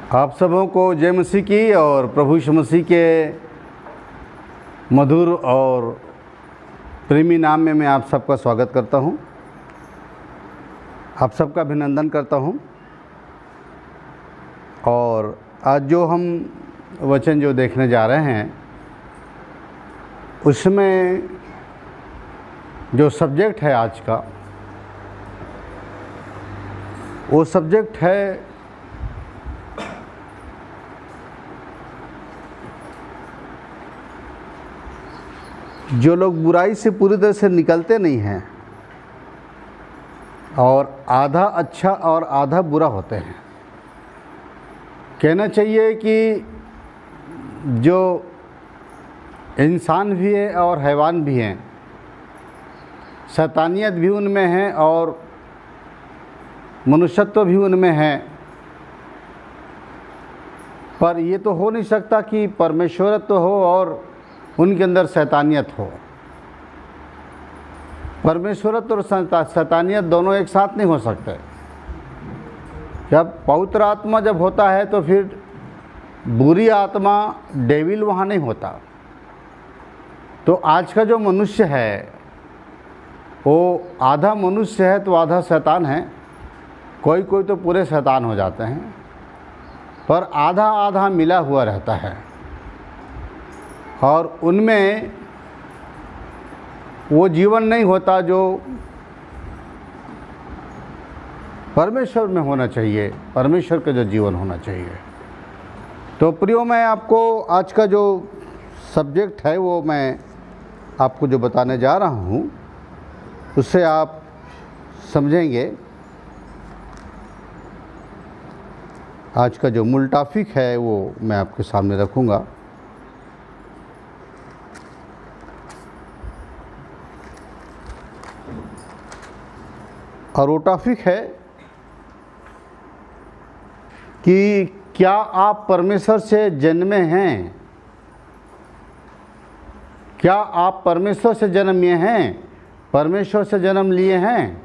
आप सबों को जय मसीह की और प्रभु यीशु मसीह के मधुर और प्रेमी नाम में मैं आप सबका स्वागत करता हूं, आप सबका अभिनंदन करता हूं। और आज जो हम वचन जो देखने जा रहे हैं उसमें जो सब्जेक्ट है आज का, वो सब्जेक्ट है जो लोग बुराई से पूरी तरह से निकलते नहीं हैं और आधा अच्छा और आधा बुरा होते हैं। कहना चाहिए कि जो इंसान भी है और हैवान भी हैं, शैतानियत भी उनमें है और मनुष्यत्व भी उनमें है, पर ये तो हो नहीं सकता कि परमेश्वरत्व हो और उनके अंदर शैतानियत हो। परमेश्वरत्व और शैतानियत दोनों एक साथ नहीं हो सकते। जब पवित्र आत्मा जब होता है तो फिर बुरी आत्मा, डेविल वहाँ नहीं होता। तो आज का जो मनुष्य है वो आधा मनुष्य है तो आधा शैतान है। कोई कोई तो पूरे शैतान हो जाते हैं, पर आधा आधा मिला हुआ रहता है और उनमें वो जीवन नहीं होता जो परमेश्वर में होना चाहिए, परमेश्वर का जो जीवन होना चाहिए। तो प्रियो, मैं आपको आज का जो सब्जेक्ट है वो मैं आपको जो बताने जा रहा हूँ उससे आप समझेंगे। आज का जो मूल टॉपिक है वो मैं आपके सामने रखूँगा। और वो टॉपिक है कि क्या आप परमेश्वर से जन्मे हैं? क्या आप परमेश्वर से जन्म लिए हैं? परमेश्वर से जन्म लिए हैं?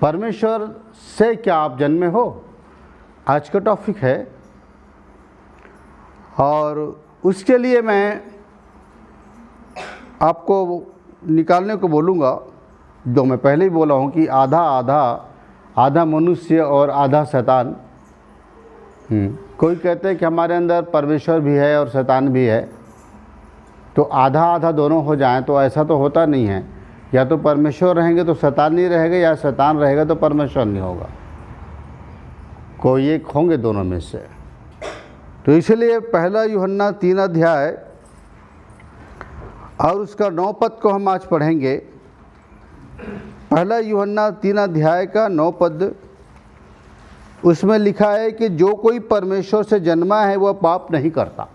परमेश्वर से क्या आप जन्मे हो? आज का टॉपिक है। और उसके लिए मैं आपको निकालने को बोलूँगा, जो मैं पहले ही बोला हूँ कि आधा आधा, आधा मनुष्य और आधा शैतान। कोई कहते हैं कि हमारे अंदर परमेश्वर भी है और शैतान भी है, तो आधा आधा दोनों हो जाएं, तो ऐसा तो होता नहीं है। या तो परमेश्वर रहेंगे तो शैतान नहीं रहेगा, या शैतान रहेगा तो परमेश्वर नहीं होगा। कोई एक होंगे दोनों में से। तो इसलिए पहला यूहन्ना 3 अध्याय और उसका 9 पद को हम आज पढ़ेंगे। पहला यूहन्ना 3 अध्याय का 9 पद, उसमें लिखा है कि जो कोई परमेश्वर से जन्मा है वह पाप नहीं करता।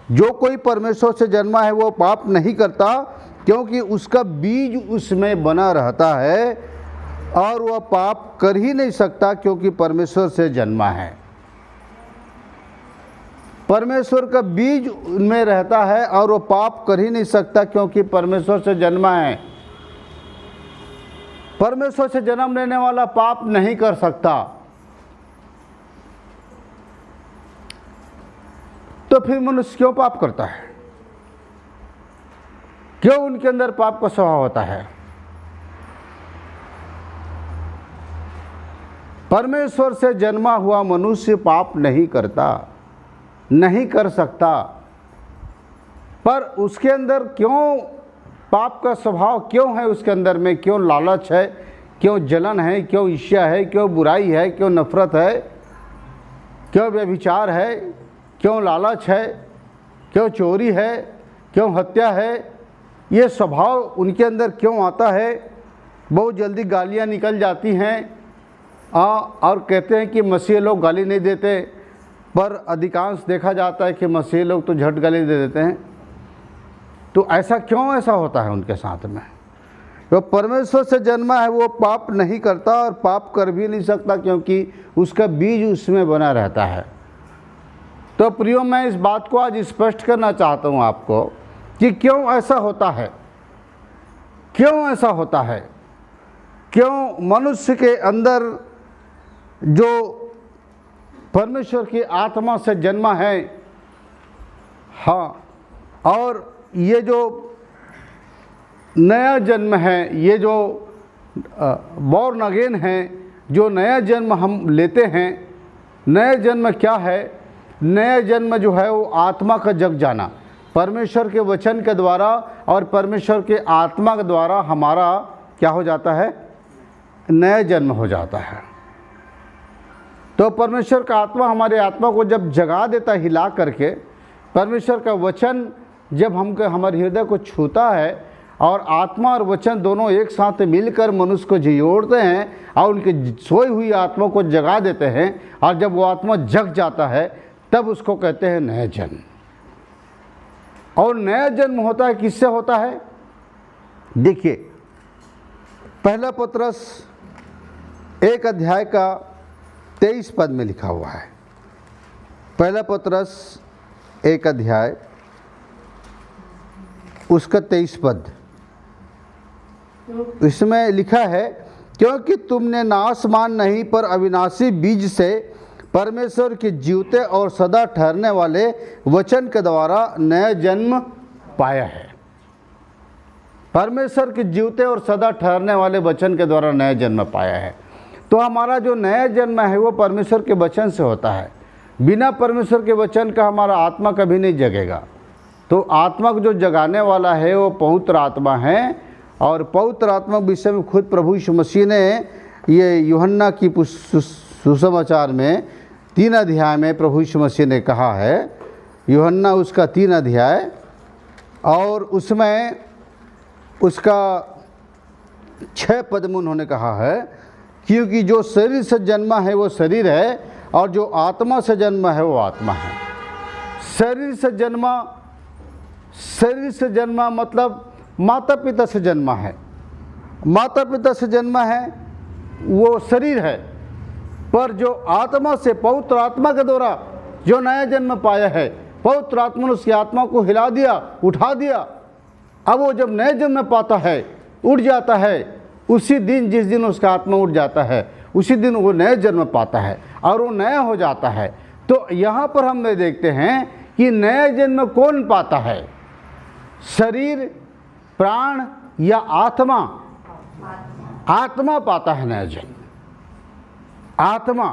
जो कोई परमेश्वर से जन्मा है वह पाप नहीं करता, क्योंकि उसका बीज उसमें बना रहता है और वह पाप कर ही नहीं सकता, क्योंकि परमेश्वर से जन्मा है। परमेश्वर का बीज उनमें रहता है और वो पाप कर ही नहीं सकता, क्योंकि परमेश्वर से जन्मा है। परमेश्वर से जन्म लेने वाला पाप नहीं कर सकता। तो फिर मनुष्य क्यों पाप करता है? क्यों उनके अंदर पाप का स्वभाव होता है? परमेश्वर से जन्मा हुआ मनुष्य पाप नहीं करता, नहीं कर सकता। पर उसके अंदर क्यों पाप का स्वभाव क्यों है? उसके अंदर में क्यों लालच है, क्यों जलन है, क्यों ईर्ष्या है, क्यों बुराई है, क्यों नफरत है, क्यों व्यभिचार है, क्यों लालच है, क्यों चोरी है, क्यों हत्या है? ये स्वभाव उनके अंदर क्यों आता है? बहुत जल्दी गालियाँ निकल जाती हैं और कहते हैं कि मसीह लोग गाली नहीं देते, पर अधिकांश देखा जाता है कि मसीह लोग तो झट गाली दे देते हैं। तो ऐसा क्यों ऐसा होता है उनके साथ में? जो परमेश्वर से जन्मा है वो पाप नहीं करता और पाप कर भी नहीं सकता, क्योंकि उसका बीज उसमें बना रहता है। तो प्रियो, मैं इस बात को आज स्पष्ट करना चाहता हूँ आपको कि क्यों ऐसा होता है, क्यों ऐसा होता है, क्यों मनुष्य के अंदर जो परमेश्वर की आत्मा से जन्मा है, हाँ, और ये जो नया जन्म है, ये जो बॉर्न अगेन है, जो नया जन्म हम लेते हैं, नया जन्म क्या है? नया जन्म जो है वो आत्मा का जग जाना, परमेश्वर के वचन के द्वारा और परमेश्वर के आत्मा के द्वारा हमारा क्या हो जाता है? नया जन्म हो जाता है। तो परमेश्वर का आत्मा हमारे आत्मा को जब जगा देता है हिला करके, परमेश्वर का वचन जब हमारे हृदय को छूता है और आत्मा और वचन दोनों एक साथ मिलकर मनुष्य को झियोड़ते हैं और उनकी सोई हुई आत्मा को जगा देते हैं, और जब वो आत्मा जग जाता है तब उसको कहते हैं नया जन्म। और नया जन्म होता है, किससे होता है? देखिए, पहला पत्रस 1 अध्याय का 23 पद में लिखा हुआ है। पहला पत्रस 1 अध्याय उसका 23 पद, इसमें लिखा है, क्योंकि तुमने नाशमान नहीं पर अविनाशी बीज से परमेश्वर के जीवते और सदा ठहरने वाले वचन के द्वारा नया जन्म पाया है। परमेश्वर के जीवते और सदा ठहरने वाले वचन के द्वारा नया जन्म पाया है। तो हमारा जो नया जन्म है वो परमेश्वर के वचन से होता है। बिना परमेश्वर के वचन का हमारा आत्मा कभी नहीं जगेगा। तो आत्मा को जो जगाने वाला है वो पवित्र आत्मा है, और पवित्र आत्मा के विषय में खुद प्रभु यीशु मसीह ने ये यूहन्ना की सुसमाचार में 3 अध्याय में प्रभु यीशु मसीह ने कहा है, यूहन्ना उसका 3 अध्याय, और उसमें उसका 6 पद में उन्होंने कहा है, क्योंकि जो शरीर से जन्मा है वो शरीर है, और जो आत्मा से जन्मा है वो आत्मा है। शरीर से जन्मा मतलब माता पिता से जन्मा है। माता पिता से जन्मा है वो शरीर है, पर जो आत्मा से, पवित्र आत्मा के द्वारा जो नया जन्म पाया है, पवित्र आत्मा ने उसकी आत्मा को हिला दिया, उठा दिया। अब वो जब नया जन्म पाता है, उठ जाता है, उसी दिन जिस दिन उसका आत्मा उठ जाता है उसी दिन वो नया जन्म पाता है और वो नया हो जाता है। तो यहाँ पर हम देखते हैं कि नया जन्म कौन पाता है? शरीर, प्राण या आत्मा? आत्मा पाता है नया जन्म, आत्मा।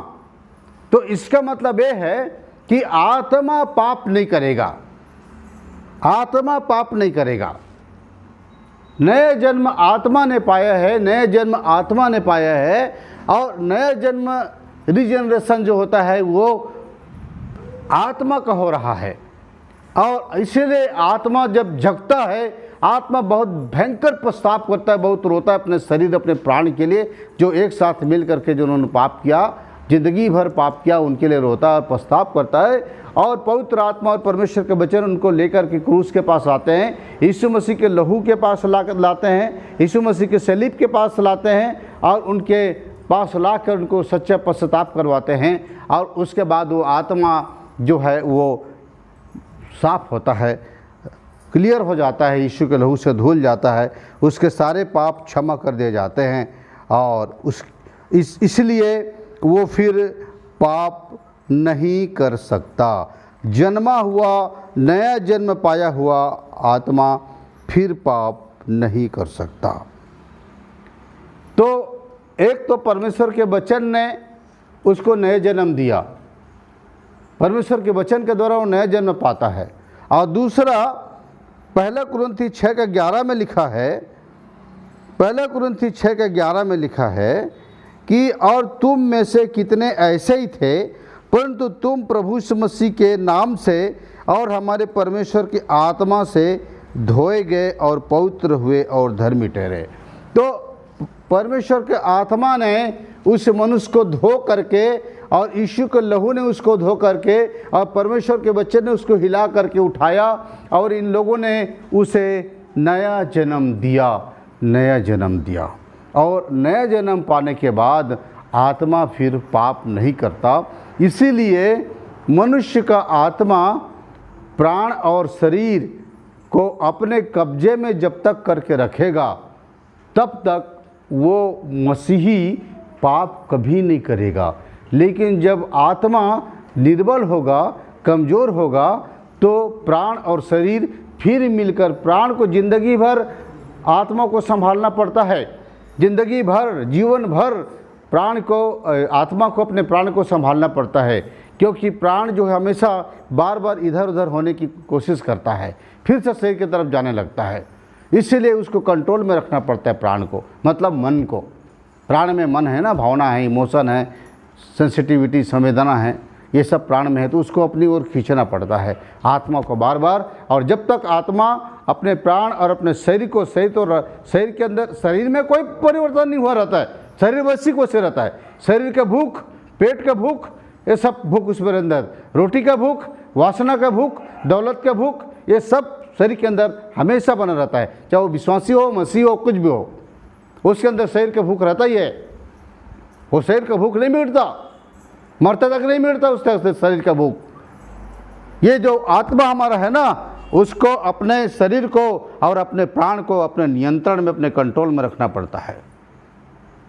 तो इसका मतलब ये है कि आत्मा पाप नहीं करेगा, आत्मा पाप नहीं करेगा। नया जन्म आत्मा ने पाया है, नया जन्म आत्मा ने पाया है, और नया जन्म रिजनरेशन जो होता है वो आत्मा का हो रहा है। और इसीलिए आत्मा जब जगता है, आत्मा बहुत भयंकर पश्चाताप करता है, बहुत रोता है अपने शरीर, अपने प्राण के लिए, जो एक साथ मिल करके जिन्होंने पाप किया, जिंदगी भर पाप किया, उनके लिए रोता है, पश्चाताप करता है। और पवित्र आत्मा और परमेश्वर के वचन उनको लेकर के क्रूस के पास आते हैं, यीशु मसीह के लहू के पास लाते हैं, यीशु मसीह के सलीब के पास लाते हैं, और उनके पास लाकर उनको सच्चा पश्चाताप करवाते हैं। और उसके बाद वो आत्मा जो है वो साफ होता है, क्लियर हो जाता है, यीशु के लहू से धुल जाता है, उसके सारे पाप क्षमा कर दिए जाते हैं, और इसलिए वो फिर पाप नहीं कर सकता। जन्मा हुआ, नया जन्म पाया हुआ आत्मा फिर पाप नहीं कर सकता। तो एक तो परमेश्वर के वचन ने उसको नया जन्म दिया, परमेश्वर के वचन के द्वारा वो नया जन्म पाता है। और दूसरा, 1 कुरिन्थी 6:11 में लिखा है, 1 कुरिन्थी 6:11 में लिखा है कि और तुम में से कितने ऐसे ही थे, परंतु तुम प्रभु यीशु मसीह के नाम से और हमारे परमेश्वर की आत्मा से धोए गए और पवित्र हुए और धर्मी ठहरे। तो परमेश्वर के आत्मा ने उस मनुष्य को धो करके, और यीशु के लहू ने उसको धो करके, और परमेश्वर के बच्चे ने उसको हिला करके उठाया, और इन लोगों ने उसे नया जन्म दिया, नया जन्म दिया। और नया जन्म पाने के बाद आत्मा फिर पाप नहीं करता। इसीलिए मनुष्य का आत्मा, प्राण और शरीर को अपने कब्जे में जब तक करके रखेगा, तब तक वो मसीही पाप कभी नहीं करेगा। लेकिन जब आत्मा निर्बल होगा, कमज़ोर होगा, तो प्राण और शरीर फिर मिलकर, प्राण को जिंदगी भर आत्मा को संभालना पड़ता है, जिंदगी भर, जीवन भर प्राण को, आत्मा को, अपने प्राण को संभालना पड़ता है, क्योंकि प्राण जो है हमेशा बार बार इधर उधर होने की कोशिश करता है, फिर से शरीर की तरफ जाने लगता है। इसलिए उसको कंट्रोल में रखना पड़ता है प्राण को, मतलब मन को। प्राण में मन है ना, भावना है, इमोशन है, सेंसिटिविटी, संवेदना है, ये सब प्राण में है, तो उसको अपनी ओर खींचना पड़ता है आत्मा को बार बार। और जब तक आत्मा अपने प्राण और अपने शरीर को, शरीर के अंदर, शरीर में कोई परिवर्तन नहीं हुआ रहता है, शरीर वैसी को से रहता है। शरीर का भूख, पेट का भूख, ये सब भूख उसमें अंदर, रोटी का भूख, वासना का भूख, दौलत का भूख, ये सब शरीर के अंदर हमेशा बना रहता है, चाहे वो विश्वासी हो, मसीह हो, कुछ भी हो, उसके अंदर शरीर का भूख रहता ही है। वो शरीर का भूख नहीं मिटता, मरते तक नहीं मिटता उसका शरीर का भूख। ये जो आत्मा हमारा है ना, उसको अपने शरीर को और अपने प्राण को अपने नियंत्रण में, अपने कंट्रोल में रखना पड़ता है।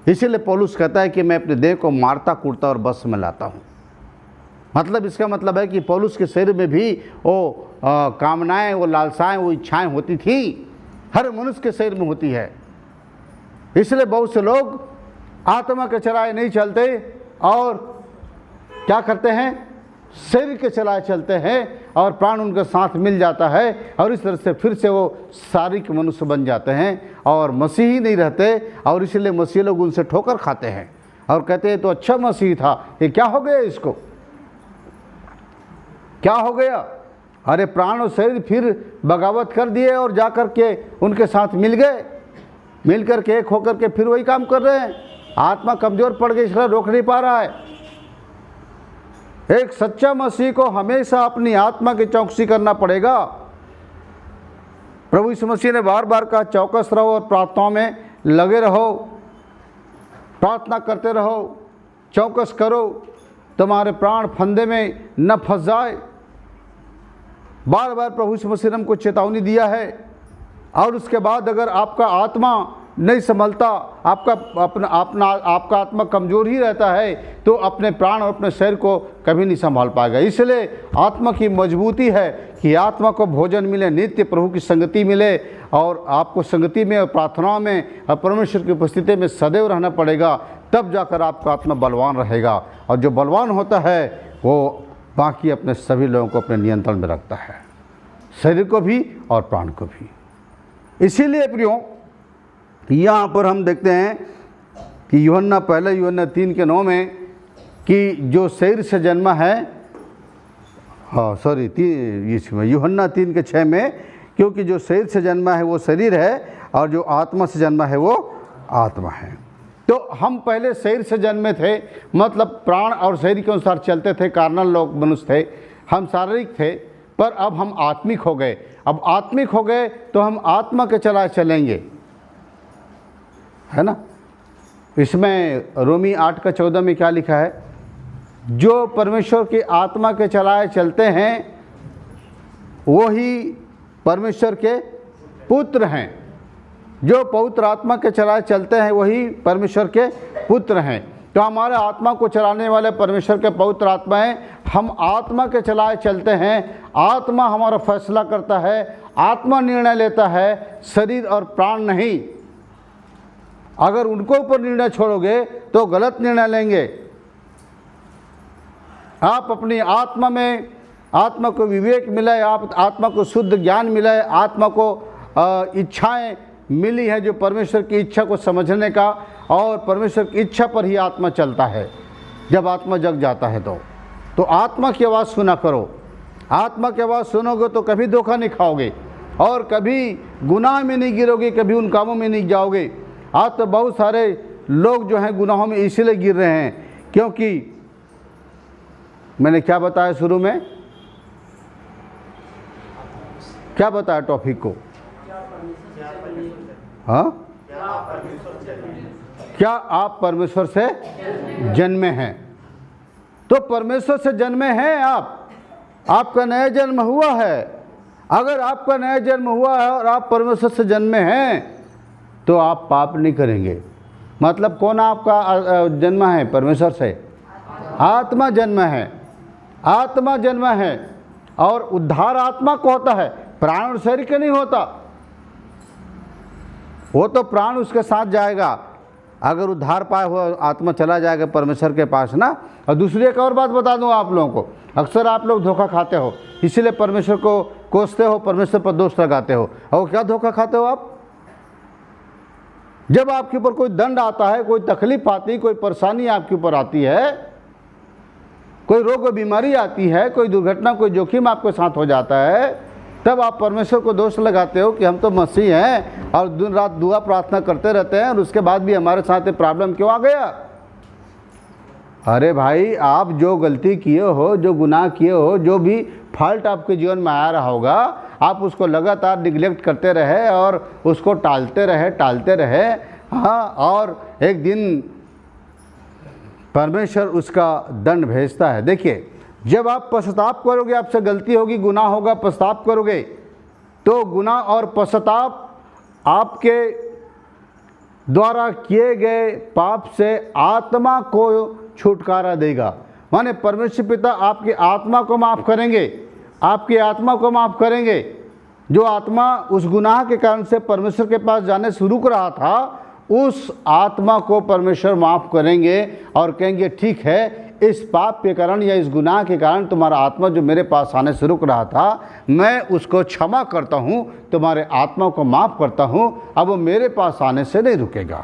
इसीलिए पौलुस कहता है कि मैं अपने देह को मारता कूटता और बस में लाता हूँ। मतलब इसका मतलब है कि पौलुस के शरीर में भी वो कामनाएं, वो लालसाएं, वो इच्छाएं होती थी, हर मनुष्य के शरीर में होती है। इसलिए बहुत से लोग आत्मा के चलाए नहीं चलते और क्या करते हैं, शरीर के चलाए चलते हैं, और प्राण उनके साथ मिल जाता है, और इस तरह से फिर से वो शारीरिक मनुष्य बन जाते हैं और मसीही नहीं रहते। और इसलिए मसीही लोग उनसे ठोकर खाते हैं और कहते हैं तो अच्छा मसीही था, ये क्या हो गया, इसको क्या हो गया। अरे प्राण और शरीर फिर बगावत कर दिए और जा कर के उनके साथ मिल गए, मिल कर के एक होकर के फिर वही काम कर रहे हैं। आत्मा कमज़ोर पड़ गई, इसलिए रोक नहीं पा रहा है। एक सच्चा मसीह को हमेशा अपनी आत्मा की चौकसी करना पड़ेगा। प्रभु यीशु मसीह ने बार बार कहा, चौकस रहो और प्रार्थनाओं में लगे रहो, प्रार्थना करते रहो, चौकस करो, तुम्हारे प्राण फंदे में न फंस जाए। बार बार प्रभु यीशु मसीह ने हमको चेतावनी दिया है। और उसके बाद अगर आपका आत्मा नहीं संभलता, आपका आत्मा कमज़ोर ही रहता है, तो अपने प्राण और अपने शरीर को कभी नहीं संभाल पाएगा। इसलिए आत्मा की मजबूती है कि आत्मा को भोजन मिले, नित्य प्रभु की संगति मिले, और आपको संगति में और प्रार्थनाओं में और परमेश्वर की उपस्थिति में सदैव रहना पड़ेगा, तब जाकर आपका आत्मा बलवान रहेगा। और जो बलवान होता है वो बाकी अपने सभी लोगों को अपने नियंत्रण में रखता है, शरीर को भी और प्राण को भी। इसीलिए प्रियो, यहाँ पर हम देखते हैं कि यूहन्ना 3:9 में कि जो शरीर से जन्मा है, इसमें यूहन्ना 3:6 में, क्योंकि जो शरीर से जन्मा है वो शरीर है और जो आत्मा से जन्मा है वो आत्मा है। तो हम पहले शरीर से जन्मे थे, मतलब प्राण और शरीर के अनुसार चलते थे, कार्नल लोग मनुष्य थे, हम शारीरिक थे, पर अब हम आत्मिक हो गए। अब आत्मिक हो गए तो हम आत्मा के चलाए चलेंगे, है ना। इसमें रोमी 8:14 में क्या लिखा है, जो परमेश्वर की आत्मा के चलाए चलते हैं वो ही परमेश्वर के पुत्र हैं। जो पवित्र आत्मा के चलाए चलते हैं वही परमेश्वर के पुत्र हैं। तो हमारे आत्मा को चलाने वाले परमेश्वर के पवित्र आत्मा हैं, हम आत्मा के चलाए चलते हैं। आत्मा हमारा फैसला करता है, आत्मा निर्णय लेता है, शरीर और प्राण नहीं। अगर उनको ऊपर निर्णय छोड़ोगे तो गलत निर्णय लेंगे। आप अपनी आत्मा में, आत्मा को विवेक मिले, आप आत्मा को शुद्ध ज्ञान मिले, आत्मा को इच्छाएं मिली है जो परमेश्वर की इच्छा को समझने का, और परमेश्वर की इच्छा पर ही आत्मा चलता है। जब आत्मा जग जाता है तो आत्मा की आवाज़ सुना करो। आत्मा की आवाज़ सुनोगे तो कभी धोखा नहीं खाओगे और कभी गुनाह में नहीं गिरोगे, कभी उन कामों में नहीं जाओगे। आज तो बहुत सारे लोग जो हैं गुनाहों में इसीलिए गिर रहे हैं क्योंकि मैंने क्या बताया शुरू में, क्या बताया टॉपिक को, हाँ, क्या आप परमेश्वर से जन्मे हैं? तो परमेश्वर से जन्मे हैं आप, आपका नया जन्म हुआ है। अगर आपका नया जन्म हुआ है और आप परमेश्वर से जन्मे हैं तो आप पाप नहीं करेंगे। मतलब कौन आपका जन्म है? परमेश्वर से। आत्मा जन्म है, आत्मा जन्म है। और उद्धार आत्मा को होता है, प्राण और शरीर के नहीं होता। वो तो प्राण उसके साथ जाएगा, अगर उद्धार पाए हुआ आत्मा चला जाएगा परमेश्वर के पास ना। और दूसरी एक और बात बता दूं आप लोगों को, अक्सर आप लोग धोखा खाते हो, इसीलिए परमेश्वर को कोसते हो, परमेश्वर पर दोष लगाते हो। और क्या धोखा खाते हो आप? जब आपके ऊपर कोई दंड आता है, कोई तकलीफ आती है, कोई परेशानी आपके ऊपर आती है, कोई रोग बीमारी आती है, कोई दुर्घटना, कोई जोखिम आपके साथ हो जाता है, तब आप परमेश्वर को दोष लगाते हो कि हम तो मसीह हैं और दिन रात दुआ प्रार्थना करते रहते हैं और उसके बाद भी हमारे साथ ये प्रॉब्लम क्यों आ गया। अरे भाई, आप जो गलती किए हो, जो गुनाह किए हो, जो भी फॉल्ट आपके जीवन में आ रहा होगा, आप उसको लगातार निगलेक्ट करते रहे और उसको टालते रहे। हाँ, और एक दिन परमेश्वर उसका दंड भेजता है। देखिए, जब आप पश्चाताप करोगे, आपसे गलती होगी, गुनाह होगा, पश्चाताप करोगे, तो गुनाह और पश्चाताप आपके द्वारा किए गए पाप से आत्मा को छुटकारा देगा। माने परमेश्वर पिता आपकी आत्मा को माफ़ करेंगे, आपकी आत्मा को माफ़ करेंगे। जो आत्मा उस गुनाह के कारण से परमेश्वर के पास जाने से रुक रहा था, उस आत्मा को परमेश्वर माफ़ करेंगे और कहेंगे ठीक है, इस पाप के कारण या इस गुनाह के कारण तुम्हारा आत्मा जो मेरे पास आने से रुक रहा था, मैं उसको क्षमा करता हूँ, तुम्हारे आत्मा को माफ़ करता हूँ, अब वो मेरे पास आने से नहीं रुकेगा।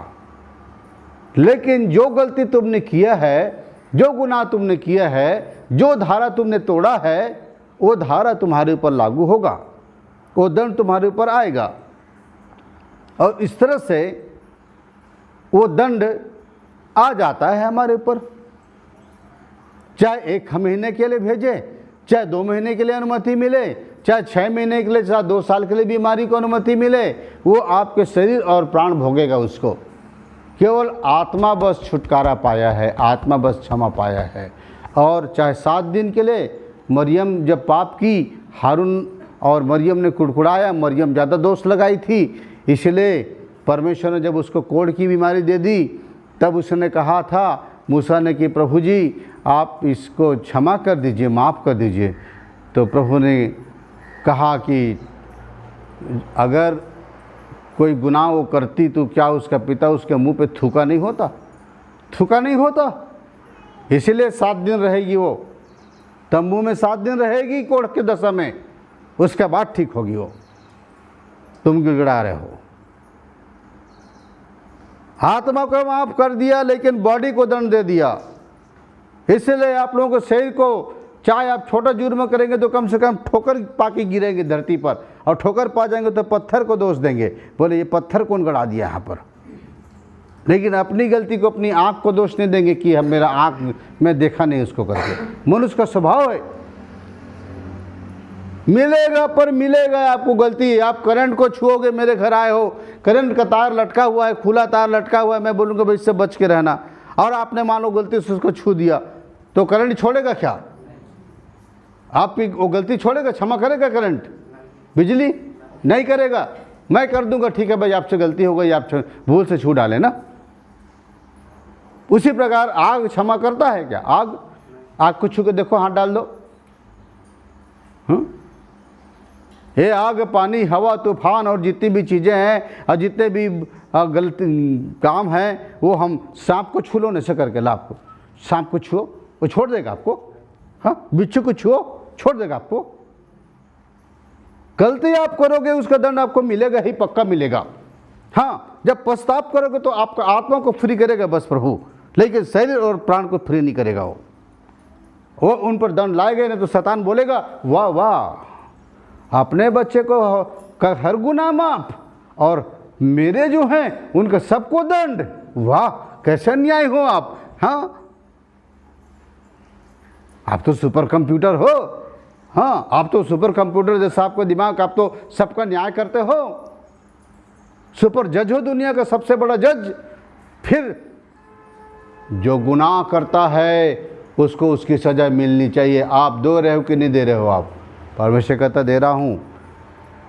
लेकिन जो गलती तुमने किया है, जो गुनाह तुमने किया है, जो धारा तुमने तोड़ा है, वो धारा तुम्हारे ऊपर लागू होगा, वो दंड तुम्हारे ऊपर आएगा। और इस तरह से वो दंड आ जाता है हमारे ऊपर। चाहे 1 महीने के लिए भेजे, चाहे 2 महीने के लिए अनुमति मिले, चाहे 6 महीने के लिए, चाहे 2 साल के लिए बीमारी को अनुमति मिले, वो आपके शरीर और प्राण भोगेगा उसको। केवल आत्मा बस छुटकारा पाया है, आत्मा बस क्षमा पाया है। और चाहे 7 दिन के लिए, मरियम जब पाप की, हारून और मरियम ने कुड़कुड़ाया, मरियम ज़्यादा दोष लगाई थी, इसलिए परमेश्वर ने जब उसको कोढ़ की बीमारी दे दी, तब उसने कहा था मूसा ने कि प्रभु जी आप इसको क्षमा कर दीजिए, माफ़ कर दीजिए। तो प्रभु ने कहा कि अगर कोई गुनाह वो करती तो क्या उसका पिता उसके मुंह पे थूका नहीं होता? थूका नहीं होता। इसीलिए 7 दिन रहेगी वो तंबू में, 7 दिन रहेगी कोढ़ के दशा में, उसके बाद ठीक होगी वो। तुम गिड़गिड़ा रहे हो। आत्मा को माफ कर दिया लेकिन बॉडी को दंड दे दिया। इसलिए आप लोगों को शरीर को, चाहे आप छोटा जुर्म करेंगे तो कम से कम ठोकर पाके गिरेंगे धरती पर, और ठोकर पा जाएंगे तो पत्थर को दोष देंगे, बोले ये पत्थर कौन गड़ा दिया यहाँ पर। लेकिन अपनी गलती को, अपनी आँख को दोष नहीं देंगे कि हम, मेरा आँख मैं देखा नहीं उसको करके। मनुष्य का स्वभाव है, मिलेगा पर मिलेगा आपको गलती। आप करंट को छुओगे, मेरे घर आए हो, करंट का तार लटका हुआ है, खुला तार लटका हुआ है, मैं बोलूँगा भाई इससे बच के रहना, और आपने मानो गलती से उसको छू दिया, तो करंट छोड़ेगा क्या? आपकी वो गलती छोड़ेगा? क्षमा करेगा करंट? बिजली नहीं करेगा। मैं कर दूंगा, ठीक है भाई आपसे गलती हो गई, आप भूल से छू डालें ना। उसी प्रकार आग क्षमा करता है क्या? आग को छू के देखो, हाथ डाल दो। ये आग, पानी, हवा, तूफान और जितनी भी चीज़ें हैं और जितने भी गलती काम हैं, वो हम सांप को छू लो ऐसे करके, लाभ को, सांप को छुओ, वो छोड़ देगा आपको। हाँ, बिच्छू को छुओ, छोड़ देगा आपको। गलती आप करोगे उसका दंड आपको मिलेगा ही, पक्का मिलेगा। हाँ, जब पश्चाताप करोगे तो आपका आत्मा को फ्री करेगा बस प्रभु, लेकिन शरीर और प्राण को फ्री नहीं करेगा। वो उन पर दंड लाए गए, नहीं तो शैतान बोलेगा वाह वाह, अपने बच्चे को हर गुनाह माफ और मेरे जो हैं उनका सबको दंड, वाह कैसे न्याय हो आप। हाँ, आप तो सुपर कंप्यूटर हो। हाँ, आप तो सुपर कंप्यूटर जैसा आपका दिमाग, आप तो सबका न्याय करते हो, सुपर जज हो, दुनिया का सबसे बड़ा जज। फिर जो गुनाह करता है उसको उसकी सज़ा मिलनी चाहिए। आप दे रहे हो कि नहीं दे रहे हो? आप, परमेश्वर कहता दे रहा हूँ।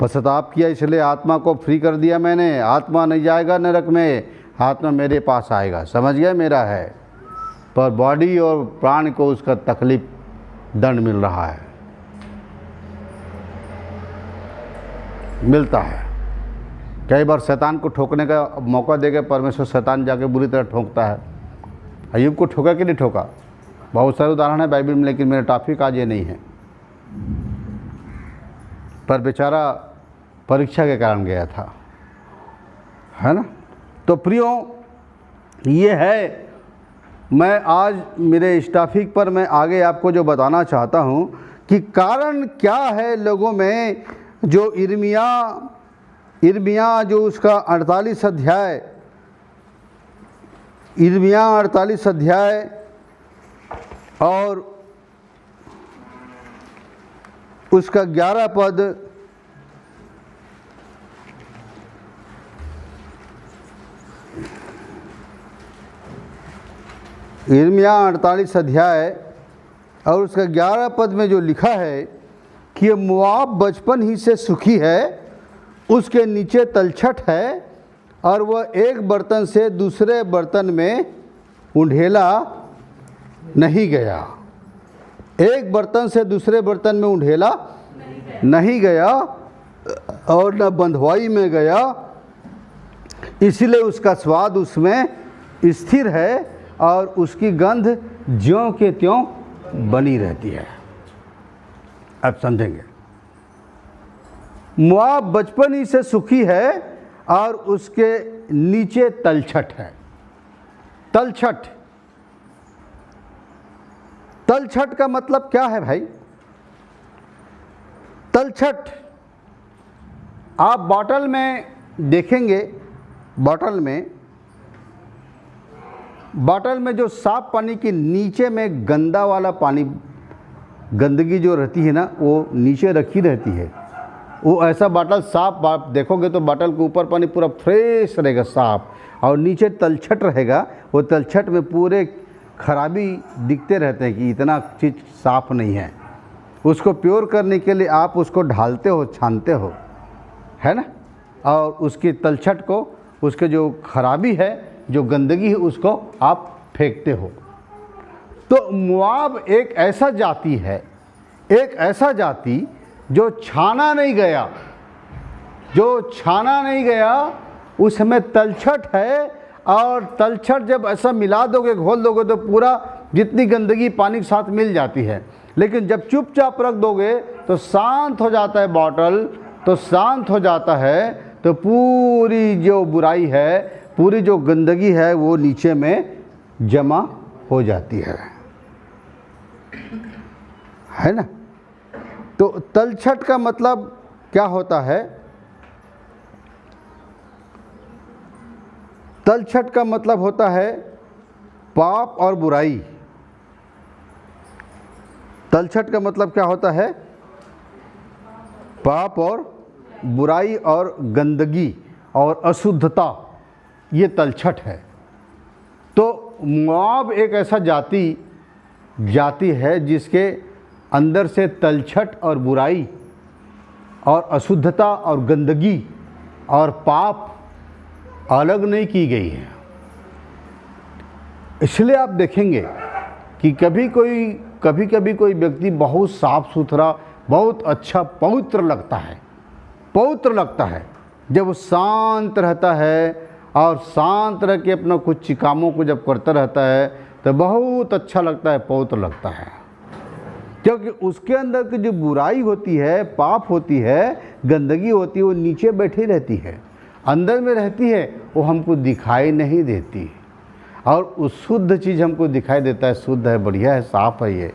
पश्चाताप किया इसलिए आत्मा को फ्री कर दिया मैंने। आत्मा नहीं जाएगा नरक में, आत्मा मेरे पास आएगा। समझ गया? मेरा है। पर बॉडी और प्राण को उसका तकलीफ दंड मिल रहा है, मिलता है। कई बार शैतान को ठोकने का मौका देकर परमेश्वर शैतान जाके बुरी तरह ठोकता है। अय्यूब को ठोका कि नहीं ठोका? बहुत सारे उदाहरण है बाइबल में, लेकिन मेरा टॉपिक आज ये नहीं है। पर बेचारा परीक्षा के कारण गया था, है ना। तो प्रियो, ये है, मैं आज मेरे इस टॉपिक पर मैं आगे आपको जो बताना चाहता हूँ कि कारण क्या है लोगों में, जो इर्मिया जो उसका 48 अध्याय, इर्मिया 48 अध्याय और उसका 11 पद, इर्मिया 48 अध्याय और उसका 11 पद में जो लिखा है कि मोआब बचपन ही से सुखी है, उसके नीचे तलछट है और वह एक बर्तन से दूसरे बर्तन में उंडेला नहीं गया। एक बर्तन से दूसरे बर्तन में उंडेला नहीं गया और न बंधुआई में गया, इसलिए उसका स्वाद उसमें स्थिर है और उसकी गंध ज्यों के त्यों बनी रहती है। अब समझेंगे, मोआब बचपन ही से सुखी है और उसके नीचे तलछट है। तलछट, तलछट का मतलब क्या है भाई? तलछट आप बॉटल में देखेंगे, बॉटल में जो साफ पानी के नीचे में गंदा वाला पानी, गंदगी जो रहती है ना, वो नीचे रखी रहती है। वो ऐसा बॉटल साफ आप देखोगे तो बॉटल के ऊपर पानी पूरा फ्रेश रहेगा, साफ, और नीचे तलछट रहेगा। वो तलछट में पूरे खराबी दिखते रहते हैं कि इतना चीज़ साफ नहीं है। उसको प्योर करने के लिए आप उसको ढालते हो, छानते हो, है ना, और उसकी तलछट को, उसके जो खराबी है, जो गंदगी है, उसको आप फेंकते हो। तो मोआब एक ऐसा जाति है, एक ऐसा जाति जो छाना नहीं गया, जो छाना नहीं गया, उसमें तलछट है। और तलछट जब ऐसा मिला दोगे, घोल दोगे, तो पूरा जितनी गंदगी पानी के साथ मिल जाती है। लेकिन जब चुपचाप रख दोगे तो शांत हो जाता है बॉटल, तो शांत हो जाता है, तो पूरी जो बुराई है, पूरी जो गंदगी है, वो नीचे में जमा हो जाती है ना। तो तलछट का मतलब क्या होता है? तलछट का मतलब होता है पाप और बुराई। तलछट का मतलब क्या होता है? पाप और बुराई और गंदगी और अशुद्धता, ये तलछट है। तो मोआब एक ऐसा जाति है जिसके अंदर से तलछट और बुराई और अशुद्धता और गंदगी और पाप अलग नहीं की गई है। इसलिए आप देखेंगे कि कभी कोई व्यक्ति बहुत साफ सुथरा, बहुत अच्छा, पवित्र लगता है जब वो शांत रहता है और शांत रह के अपना कुछ कामों को जब करता रहता है, तो बहुत अच्छा लगता है, पवित्र लगता है। क्योंकि उसके अंदर की जो बुराई होती है, पाप होती है, गंदगी होती है, वो नीचे बैठी रहती है, अंदर में रहती है, वो हमको दिखाई नहीं देती। और उस शुद्ध चीज़ हमको दिखाई देता है, शुद्ध है, बढ़िया है, साफ है, ये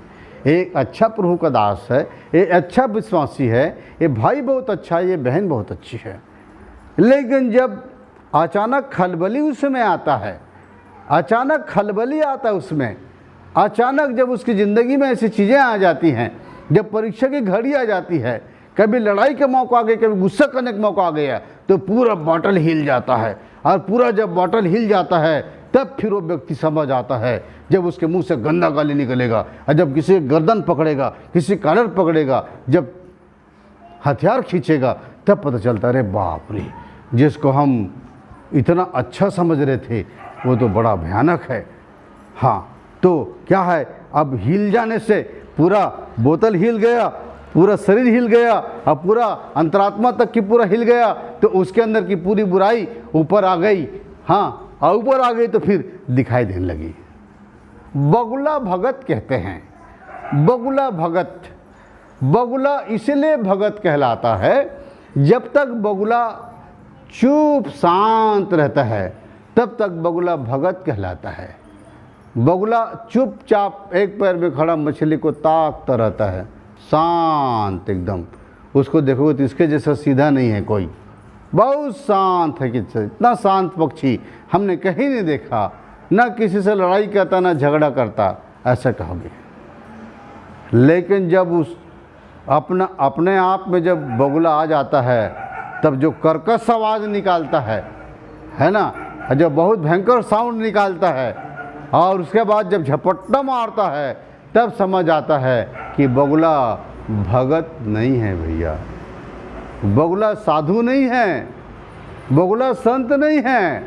एक अच्छा प्रभु का दास है, ये अच्छा विश्वासी है, ये भाई बहुत अच्छा है, ये बहन बहुत अच्छी है। लेकिन जब अचानक खलबली उसमें आता है, अचानक खलबली आता है उसमें, अचानक जब उसकी ज़िंदगी में ऐसी चीज़ें आ जाती हैं, जब परीक्षा की घड़ी आ जाती है, कभी लड़ाई का मौका आ गया, कभी गुस्सा करने का मौका आ गया, तो पूरा बॉटल हिल जाता है। और पूरा जब बॉटल हिल जाता है, तब फिर वो व्यक्ति समझ आता है, जब उसके मुंह से गंदा गाली निकलेगा, और जब किसी गर्दन पकड़ेगा, किसी कॉलर पकड़ेगा, जब हथियार खींचेगा, तब पता चलता है, अरे बाप रे, जिसको हम इतना अच्छा समझ रहे थे वो तो बड़ा भयानक है। हाँ, तो क्या है, अब हिल जाने से पूरा बोतल हिल गया, पूरा शरीर हिल गया, अब पूरा अंतरात्मा तक की पूरा हिल गया, तो उसके अंदर की पूरी बुराई ऊपर आ गई। हाँ, और ऊपर आ गई तो फिर दिखाई देने लगी। बगुला भगत कहते हैं। बगुला भगत, बगुला इसलिए भगत कहलाता है, जब तक बगुला चुप शांत रहता है तब तक बगुला भगत कहलाता है। बगुला चुपचाप एक पैर में खड़ा मछली को ताकता रहता है, शांत एकदम। उसको देखोगे तो इसके जैसा सीधा नहीं है कोई, बहुत शांत है। कि इतना शांत पक्षी हमने कहीं नहीं देखा, ना किसी से लड़ाई करता ना झगड़ा करता, ऐसा कहोगे। लेकिन जब उस अपने आप में जब बगुला आ जाता है, तब जो कर्कश आवाज़ निकालता है ना, जब बहुत भयंकर साउंड निकालता है, और उसके बाद जब झपट्टा मारता है, तब समझ आता है कि बगुला भगत नहीं है भैया, बगुला साधु नहीं है, बगुला संत नहीं है।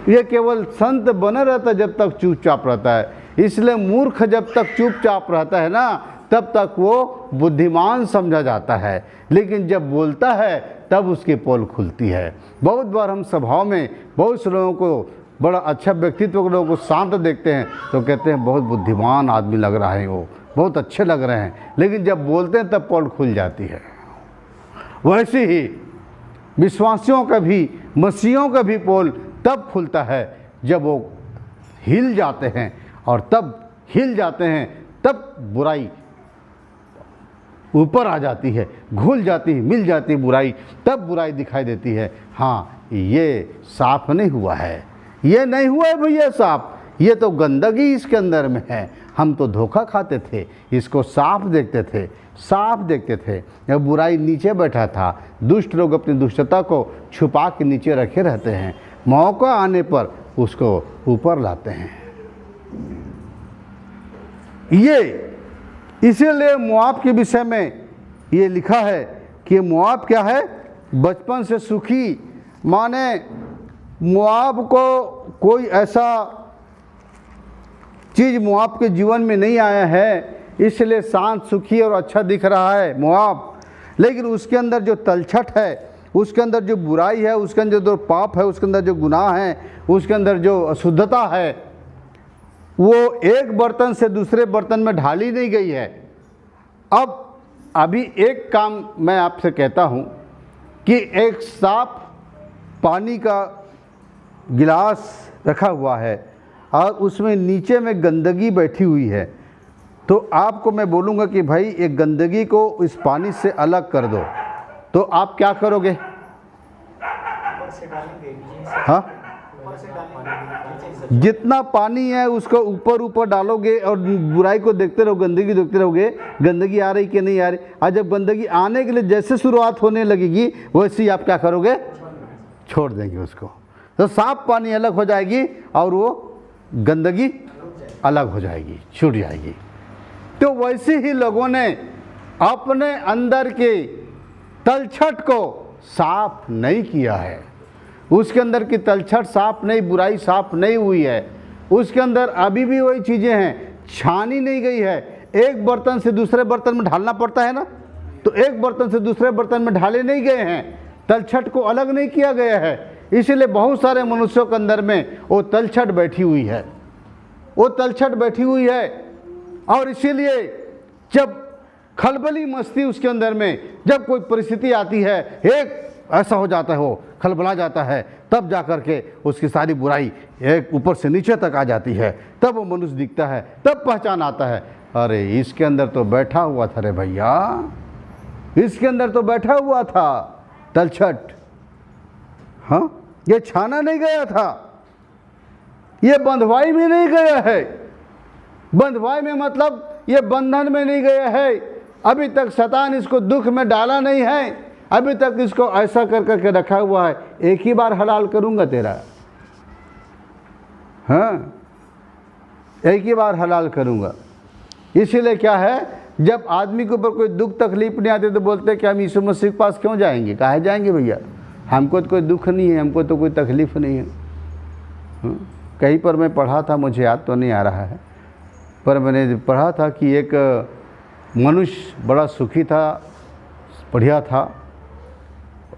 ये केवल संत बना रहता जब तक चुपचाप रहता है। इसलिए मूर्ख जब तक चुपचाप रहता है ना, तब तक वो बुद्धिमान समझा जाता है, लेकिन जब बोलता है तब उसकी पोल खुलती है। बहुत बार हम सभाओं में बहुत से लोगों को, बड़ा अच्छा व्यक्तित्व के लोगों को शांत देखते हैं तो कहते हैं बहुत बुद्धिमान आदमी लग रहा है, वो बहुत अच्छे लग रहे हैं, लेकिन जब बोलते हैं तब पोल खुल जाती है। वैसे ही विश्वासियों का भी, मसीहों का भी पोल तब खुलता है जब वो हिल जाते हैं, और तब हिल जाते हैं तब बुराई ऊपर आ जाती है, घुल जाती है, मिल जाती है बुराई, तब बुराई दिखाई देती है। हाँ, ये साफ नहीं हुआ है, ये नहीं हुआ है भैया साफ, ये तो गंदगी इसके अंदर में है। हम तो धोखा खाते थे, इसको साफ देखते थे, साफ देखते थे। यह बुराई नीचे बैठा था। दुष्ट लोग अपनी दुष्टता को छुपा के नीचे रखे रहते हैं, मौका आने पर उसको ऊपर लाते हैं। ये इसीलिए मोआब के विषय में ये लिखा है कि मोआब क्या है, बचपन से सुखी, माने मोआब को कोई ऐसा चीज़ मोआब के जीवन में नहीं आया है, इसलिए शांत सुखी और अच्छा दिख रहा है मोआब। लेकिन उसके अंदर जो तलछट है, उसके अंदर जो बुराई है, उसके अंदर जो पाप है, उसके अंदर जो गुनाह है, उसके अंदर जो अशुद्धता है, वो एक बर्तन से दूसरे बर्तन में ढाली नहीं गई है। अब अभी एक काम मैं आपसे कहता हूँ कि एक साफ पानी का गिलास रखा हुआ है और उसमें नीचे में गंदगी बैठी हुई है, तो आपको मैं बोलूँगा कि भाई एक गंदगी को इस पानी से अलग कर दो, तो आप क्या करोगे? हाँ, जितना पानी है उसको ऊपर ऊपर डालोगे और बुराई को देखते रहो, गंदगी देखते रहोगे, गंदगी आ रही कि नहीं आ रही। और जब गंदगी आने के लिए जैसे शुरुआत होने लगेगी, वैसे ही आप क्या करोगे? छोड़ देंगे उसको, तो साफ पानी अलग हो जाएगी और वो गंदगी अलग हो जाएगी, छूट जाएगी। तो वैसे ही लोगों ने अपने अंदर के तलछट को साफ नहीं किया है, उसके अंदर की तलछट साफ नहीं, बुराई साफ नहीं हुई है, उसके अंदर अभी भी वही चीज़ें हैं, छानी नहीं गई है। एक बर्तन से दूसरे बर्तन में ढालना पड़ता है ना, तो एक बर्तन से दूसरे बर्तन में ढाले नहीं गए हैं, तलछट को अलग नहीं किया गया है। इसीलिए बहुत सारे मनुष्यों के अंदर में वो तलछट बैठी हुई है, वो तलछट बैठी हुई है। और इसीलिए जब खलबली मस्ती उसके अंदर में, जब कोई परिस्थिति आती है, एक ऐसा हो जाता है, वो खलबला जाता है, तब जा कर के उसकी सारी बुराई एक ऊपर से नीचे तक आ जाती है, तब वो मनुष्य दिखता है, तब पहचान आता है, अरे इसके अंदर तो बैठा हुआ था रे भैया, इसके अंदर तो बैठा हुआ था तलछट। हाँ, ये छाना नहीं गया था, ये बंधवाई में नहीं गया है। बंधवाई में मतलब ये बंधन में नहीं गया है, अभी तक शैतान इसको दुख में डाला नहीं है, अभी तक इसको ऐसा कर करके रखा हुआ है, एक ही बार हलाल करूंगा तेरा, हाँ, एक ही बार हलाल करूंगा। इसीलिए क्या है, जब आदमी के ऊपर कोई दुख तकलीफ नहीं आती तो बोलते कि हम यीशु मसीह के पास क्यों जाएंगे? काहे जाएंगे भैया, हमको तो कोई दुख नहीं है, हमको तो कोई तकलीफ नहीं है। कहीं पर मैं पढ़ा था, मुझे याद तो नहीं आ रहा है, पर मैंने पढ़ा था कि एक मनुष्य बड़ा सुखी था, बढ़िया था,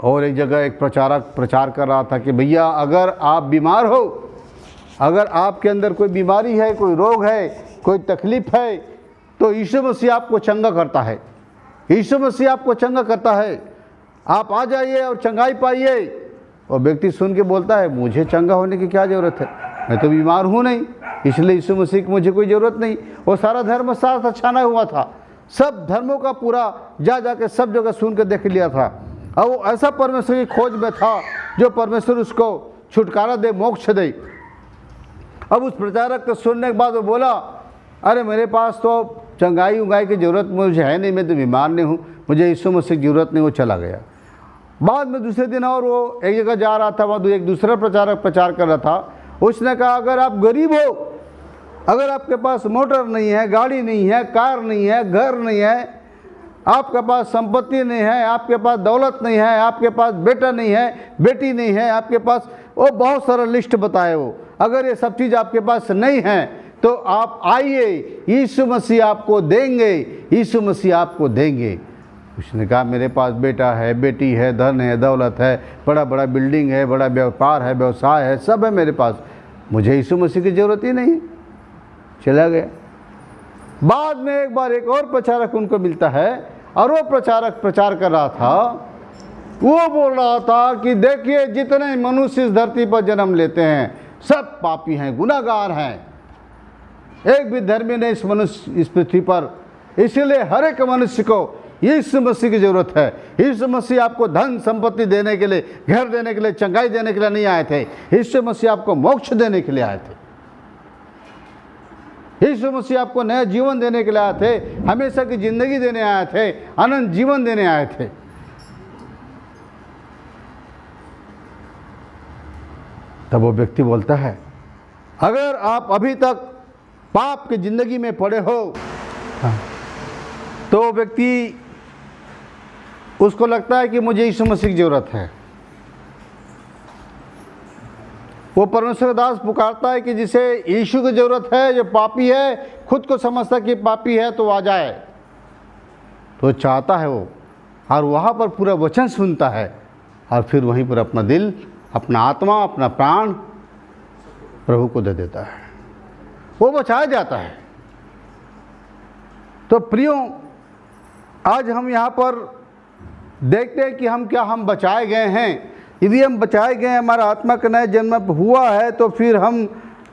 और एक जगह एक प्रचारक प्रचार कर रहा था कि भैया अगर आप बीमार हो, अगर आपके अंदर कोई बीमारी है, कोई रोग है, कोई तकलीफ़ है, तो यीशु मसीह आपको चंगा करता है, यीशु मसीह आपको चंगा करता है, आप आ जाइए और चंगाई पाइए। और व्यक्ति सुन के बोलता है मुझे चंगा होने की क्या ज़रूरत है, मैं तो बीमार हूँ नहीं, इसलिए यीशु मसीह की मुझे कोई ज़रूरत नहीं। वो सारा धर्मशास्त्र छाना हुआ था, सब धर्मों का पूरा जा के सब जगह सुन के देख लिया था, और वो ऐसा परमेश्वर की खोज में था जो परमेश्वर उसको छुटकारा दे, मोक्ष दे। अब उस प्रचारक को सुनने के बाद वो बोला, अरे मेरे पास तो चंगाई उंगाई की ज़रूरत मुझे है नहीं, मैं तो बीमार नहीं हूँ, मुझे यीशु मसीह की ज़रूरत नहीं। वो चला गया। बाद में दूसरे दिन और वो एक जगह जा रहा था, वहाँ एक दूसरा प्रचारक प्रचार कर रहा था। उसने कहा अगर आप गरीब हो, अगर आपके पास मोटर नहीं है, गाड़ी नहीं है, कार नहीं है, घर नहीं है, आपके पास संपत्ति नहीं है, आपके पास दौलत नहीं है, आपके पास बेटा नहीं है, बेटी नहीं है, आपके पास वो बहुत सारा लिस्ट बताए वो, अगर ये सब चीज़ आपके पास नहीं है तो आप आइए, यीशु मसीह आपको देंगे, यीशु मसीह आपको देंगे। उसने कहा मेरे पास बेटा है, बेटी है, धन है, दौलत है, बड़ा बड़ा बिल्डिंग है, बड़ा व्यापार है, व्यवसाय है, सब है मेरे पास, मुझे यीशु मसीह की ज़रूरत ही नहीं। चला गया। बाद में एक बार एक और प्रचारक उनको मिलता है, और वो प्रचारक प्रचार कर रहा था, वो बोल रहा था कि देखिए जितने मनुष्य इस धरती पर जन्म लेते हैं सब पापी हैं, गुनाहगार हैं, एक भी धर्मी नहीं इस मनुष्य इस पृथ्वी पर, इसलिए हर एक मनुष्य को यीशु मसीह की ज़रूरत है। यीशु मसीह आपको धन संपत्ति देने के लिए, घर देने के लिए, चंगाई देने के लिए नहीं आए थे, यीशु मसीह आपको मोक्ष देने के लिए आए थे, यीशु मसीह आपको नया जीवन देने के लिए आए थे, हमेशा की ज़िंदगी देने आए थे, अनंत जीवन देने आए थे। तब वो व्यक्ति बोलता है अगर आप अभी तक पाप की ज़िंदगी में पड़े हो, तो व्यक्ति उसको लगता है कि मुझे यीशु मसीह की ज़रूरत है। वो परमेश्वर दास पुकारता है कि जिसे यीशु की ज़रूरत है, जो पापी है, खुद को समझता कि पापी है, तो आ जाए। तो चाहता है वो, और वहाँ पर पूरा वचन सुनता है, और फिर वहीं पर अपना दिल, अपना आत्मा, अपना प्राण प्रभु को दे देता है, वो बचाया जाता है। तो प्रियो, आज हम यहाँ पर देखते हैं कि हम बचाए गए हैं। यदि हम बचाए गए, हमारा आत्मा का नया जन्म हुआ है, तो फिर हम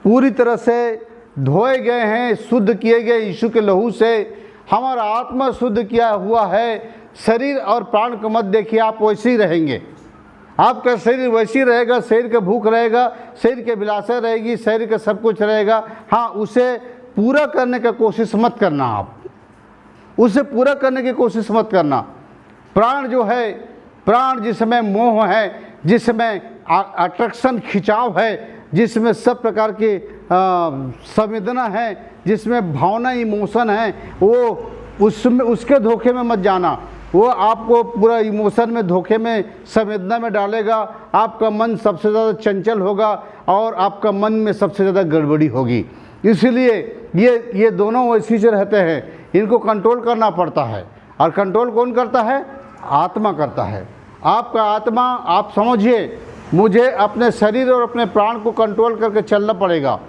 पूरी तरह से धोए गए हैं, शुद्ध किए गए यीशु के लहू से, हमारा आत्मा शुद्ध किया हुआ है। शरीर और प्राण को मत देखिए, आप वैसे ही रहेंगे, आपका शरीर वैसे ही रहेगा, शरीर का भूख रहेगा, शरीर के विलासा रहेगी, शरीर का सब कुछ रहेगा। हाँ, उसे पूरा करने का कोशिश मत करना, आप उसे पूरा करने की कोशिश मत करना। प्राण जो है, प्राण जिसमें मोह है, जिसमें अट्रैक्शन, खिंचाव है, जिसमें सब प्रकार की संवेदना है, जिसमें भावना, इमोशन है, वो उसमें उसके धोखे में मत जाना। वो आपको पूरा इमोशन में, धोखे में, संवेदना में डालेगा। आपका मन सबसे ज़्यादा चंचल होगा और आपका मन में सबसे ज़्यादा गड़बड़ी होगी। इसलिए ये दोनों वैसे से रहते हैं, इनको कंट्रोल करना पड़ता है। और कंट्रोल कौन करता है? आत्मा करता है। आपका आत्मा, आप समझिए, मुझे अपने शरीर और अपने प्राण को कंट्रोल करके चलना पड़ेगा,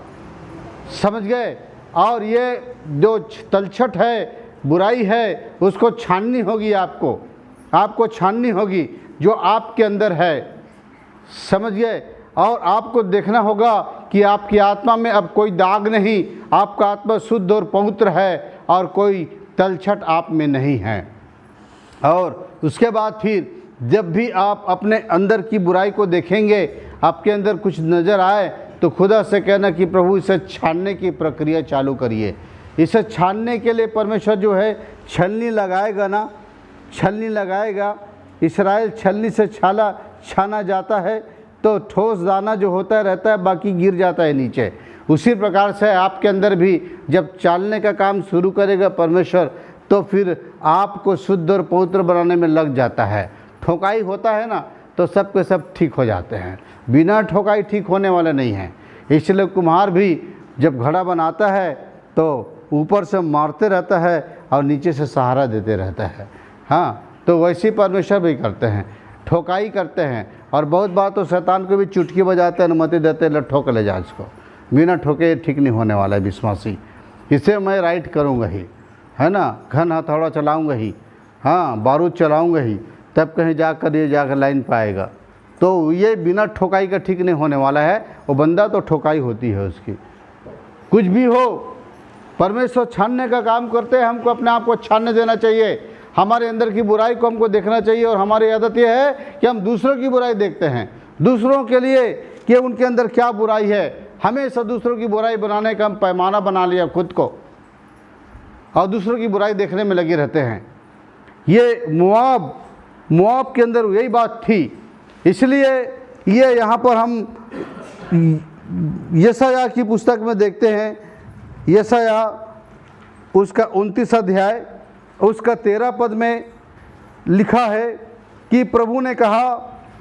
समझ गए? और ये जो तलछट है, बुराई है, उसको छाननी होगी, आपको छाननी होगी जो आपके अंदर है, समझ गए? और आपको देखना होगा कि आपकी आत्मा में अब कोई दाग नहीं, आपका आत्मा शुद्ध और पवित्र है और कोई तलछट आप में नहीं है। और उसके बाद फिर जब भी आप अपने अंदर की बुराई को देखेंगे, आपके अंदर कुछ नज़र आए, तो खुदा से कहना कि प्रभु इसे छानने की प्रक्रिया चालू करिए। इसे छानने के लिए परमेश्वर जो है छलनी लगाएगा ना, छलनी लगाएगा। इस्राएल छलनी से छाना जाता है तो ठोस दाना जो होता है रहता है, बाकी गिर जाता है नीचे। उसी प्रकार से आपके अंदर भी जब चालने का काम शुरू करेगा परमेश्वर, तो फिर आपको शुद्ध और पवित्र बनाने में लग जाता है। ठोकाई होता है ना, तो सब के सब ठीक हो जाते हैं, बिना ठोकाई ठीक होने वाले नहीं हैं। इसलिए कुम्हार भी जब घड़ा बनाता है तो ऊपर से मारते रहता है और नीचे से सहारा देते रहता है। हाँ, तो वैसे ही परमेश्वर भी करते हैं, ठोकाई करते हैं। और बहुत बार तो शैतान को भी चुटकी बजाते अनुमति देते, ले ठोक ले जा इसको, बिना ठोके ठीक नहीं होने वाला है विश्वासी, इसे मैं राइट करूँगा ही, है ना, घन हथौड़ा चलाऊँगा ही, हाँ बारूद चलाऊँगा ही, तब कहीं जाकर ये जाकर लाइन पाएगा। तो ये बिना ठोकाई का ठीक नहीं होने वाला है। वो बंदा तो ठोकाई होती है उसकी। कुछ भी हो, परमेश्वर छानने का काम करते हैं। हमको अपने आप को छानने देना चाहिए, हमारे अंदर की बुराई को हमको देखना चाहिए। और हमारी आदत यह है कि हम दूसरों की बुराई देखते हैं, दूसरों के लिए कि उनके अंदर क्या बुराई है। हमेशा दूसरों की बुराई बनाने का हम पैमाना बना लिया खुद को, और दूसरों की बुराई देखने में लगे रहते हैं। ये मोआब के अंदर यही बात थी। इसलिए ये यहाँ पर हम यशायाह की पुस्तक में देखते हैं, यशायाह उसका 29 अध्याय उसका 13 पद में लिखा है कि प्रभु ने कहा,